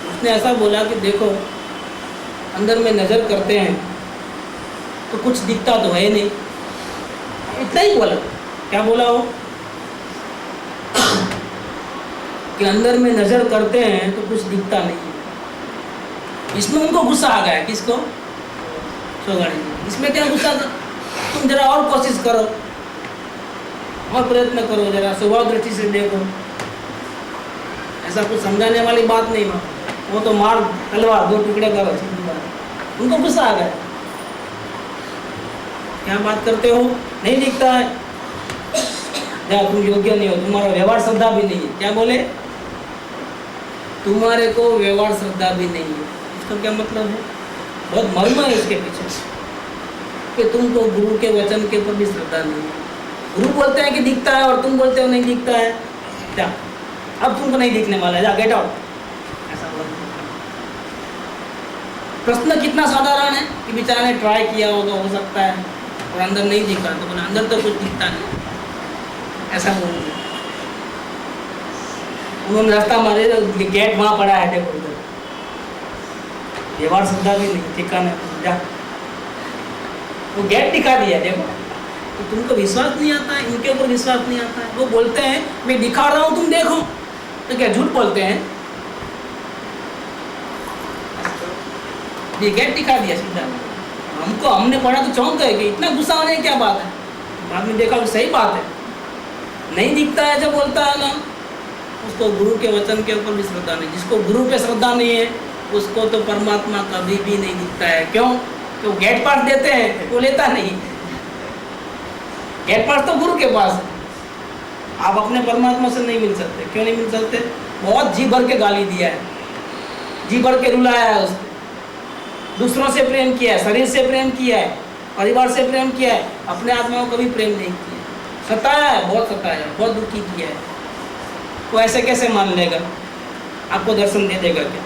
उसने ऐसा बोला कि देखो, अंदर में नजर करते हैं तो कुछ दिखता तो है नहीं, इतना ही बोला। क्या बोला वो? कि अंदर में नजर करते हैं तो कुछ दिखता नहीं है। इसमें उनको गुस्सा आ गया। किसको? सोगाणी जी। इसमें क्या गुस्सा था? तुम जरा और कोशिश करो, और प्रयत्न करो, जरा स्वभाव दृष्टि से देखो। ऐसा कुछ समझाने वाली बात नहीं है। वो तो मार तलवार 2 टुकड़े करो, सीधी बात। उनको गुस्सा आ गया। क्या बात करते हो? नहीं दिखता है। जाओ तुम योग्य नहीं हो, तुम्हारा व्यवहार श्रद्धा भी नहीं है। क्या बोले? तुम्हारे को व्यवहार श्रद्धा भी नहीं है। इसका क्या मतलब है? बहुत मर्म है इसके पीछे कि तुमको गुरु के वचन के ऊपर भी श्रद्धा नहीं है। गुरु बोलते हैं कि दिखता है और तुम बोलते हो नहीं दिखता है। क्या अब तुमको नहीं दिखने वाला है, जा गेट आउट, ऐसा बोलते हैं। प्रश्न कितना साधारण है कि बेचारा ने ट्राई किया होगा, हो सकता है, और अंदर नहीं दिखा, तो बोले अंदर तो कुछ दिखता नहीं, ऐसा बोलते हैं। उन्होंने रास्ता मारे तो गेट वहाँ पड़ा है, देखो उधर, व्यवहार श्रद्धा भी नहीं, ठिकाने जा, वो गेट दिखा दिया, देखो। तो तुमको विश्वास नहीं आता है, इनके ऊपर विश्वास नहीं आता है। वो बोलते हैं मैं दिखा रहा हूँ तुम देखो, तो क्या झूठ बोलते हैं? ये गेट दिखा दिया सीधा। हमको, हमने पढ़ा तो चौंक गए कि इतना गुस्सा होने की क्या बात है। बाद में देखा कि सही बात है, नहीं दिखता है जो बोलता है ना, उसको गुरु के वचन के ऊपर भी श्रद्धा नहीं। जिसको गुरु पे श्रद्धा नहीं है उसको तो परमात्मा कभी भी नहीं दिखता है। क्यों? तो गेट पास देते हैं, वो लेता नहीं। गेट पास तो गुरु के पास है। आप अपने परमात्मा से नहीं मिल सकते। क्यों नहीं मिल सकते? बहुत जी भर के गाली दिया है, जी भर के रुलाया है उसको, दूसरों से प्रेम किया है, शरीर से प्रेम किया है, परिवार से प्रेम किया है, अपने आत्मा को कभी प्रेम नहीं किया, सताया है, बहुत सताया है, बहुत दुखी किया है। तो ऐसे कैसे मान लेगा? आपको दर्शन दे देगा क्या?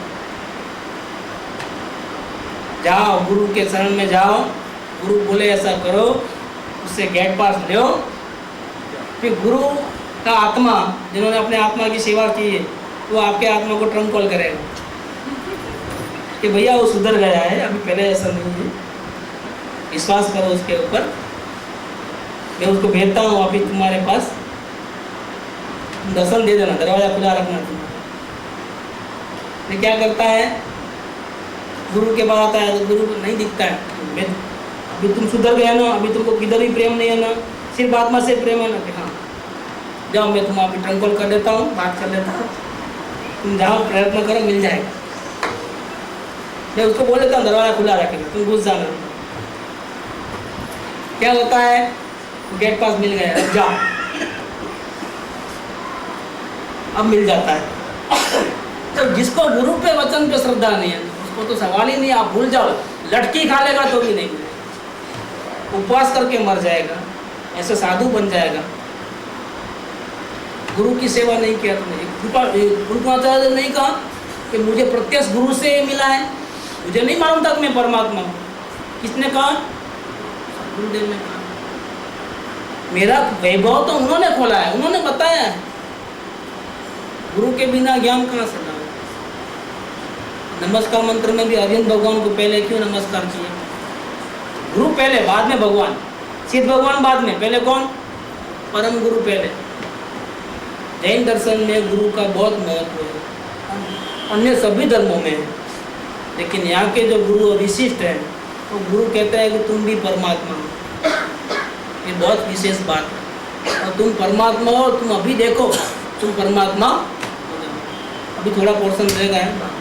जाओ गुरु के शरण में जाओ, गुरु बोले ऐसा करो, उससे गेट पास लो। फिर गुरु का आत्मा, जिन्होंने अपने आत्मा की सेवा की है, वो आपके आत्मा को ट्रंक कॉल करेगा कि भैया वो सुधर गया है, अभी पहले ऐसा नहीं है, विश्वास करो उसके ऊपर, मैं उसको भेजता हूँ अभी तुम्हारे पास, दर्शन दे देना, दरवाजा खुला रखना। तुम्हारा क्या करता है? गुरु के पास आता है तो गुरु को नहीं दिखता है, मैं अभी तुम सुधर गया ना, अभी तुमको किधर भी प्रेम नहीं है ना, सिर्फ आत्मा से प्रेम है ना, कि हाँ जाओ मैं तुम्हें अभी ट्रंक कॉल कर देता हूँ, बात कर लेता हूँ, तुम जाओ प्रयत्न करो, मिल जाएगा। मैं उसको बोल देता हूँ दरवाजा खुला रखेगा, तुम घुस जाना। क्या होता है? गेट पास मिल गया, अब जाओ, अब मिल जाता है। तो जिसको गुरु पे वचन पे श्रद्धा नहीं है उसको तो सवाल ही नहीं, आप भूल जाओ, लटकी खा लेगा तो भी नहीं, उपवास करके मर जाएगा, ऐसे साधु बन जाएगा। गुरु की सेवा नहीं किया तुमने, गुरुआचार्य ने नहीं कहा कि मुझे प्रत्यक्ष गुरु से मिला है, मुझे नहीं मालूम था कि मैं परमात्मा हूँ। किसने कहा? गुरुदेव ने कहा। मेरा वैभव तो उन्होंने खोला है, उन्होंने बताया है। गुरु के बिना ज्ञान कहाँ से लाओ? नमस्कार मंत्र में भी अरविंद भगवान को पहले क्यों नमस्कार किया? गुरु पहले, बाद में भगवान। सिद्ध भगवान बाद में, पहले कौन? परम गुरु पहले। जैन दर्शन में गुरु का बहुत महत्व है, अन्य सभी धर्मों में है, लेकिन यहाँ के जो गुरु विशिष्ट हैं वो गुरु कहते हैं कि तुम भी परमात्मा हो। ये बहुत विशेष बात है, और तुम परमात्मा हो, तुम अभी देखो तुम परमात्मा हो जाओ। अभी थोड़ा पोर्शन रह गया है।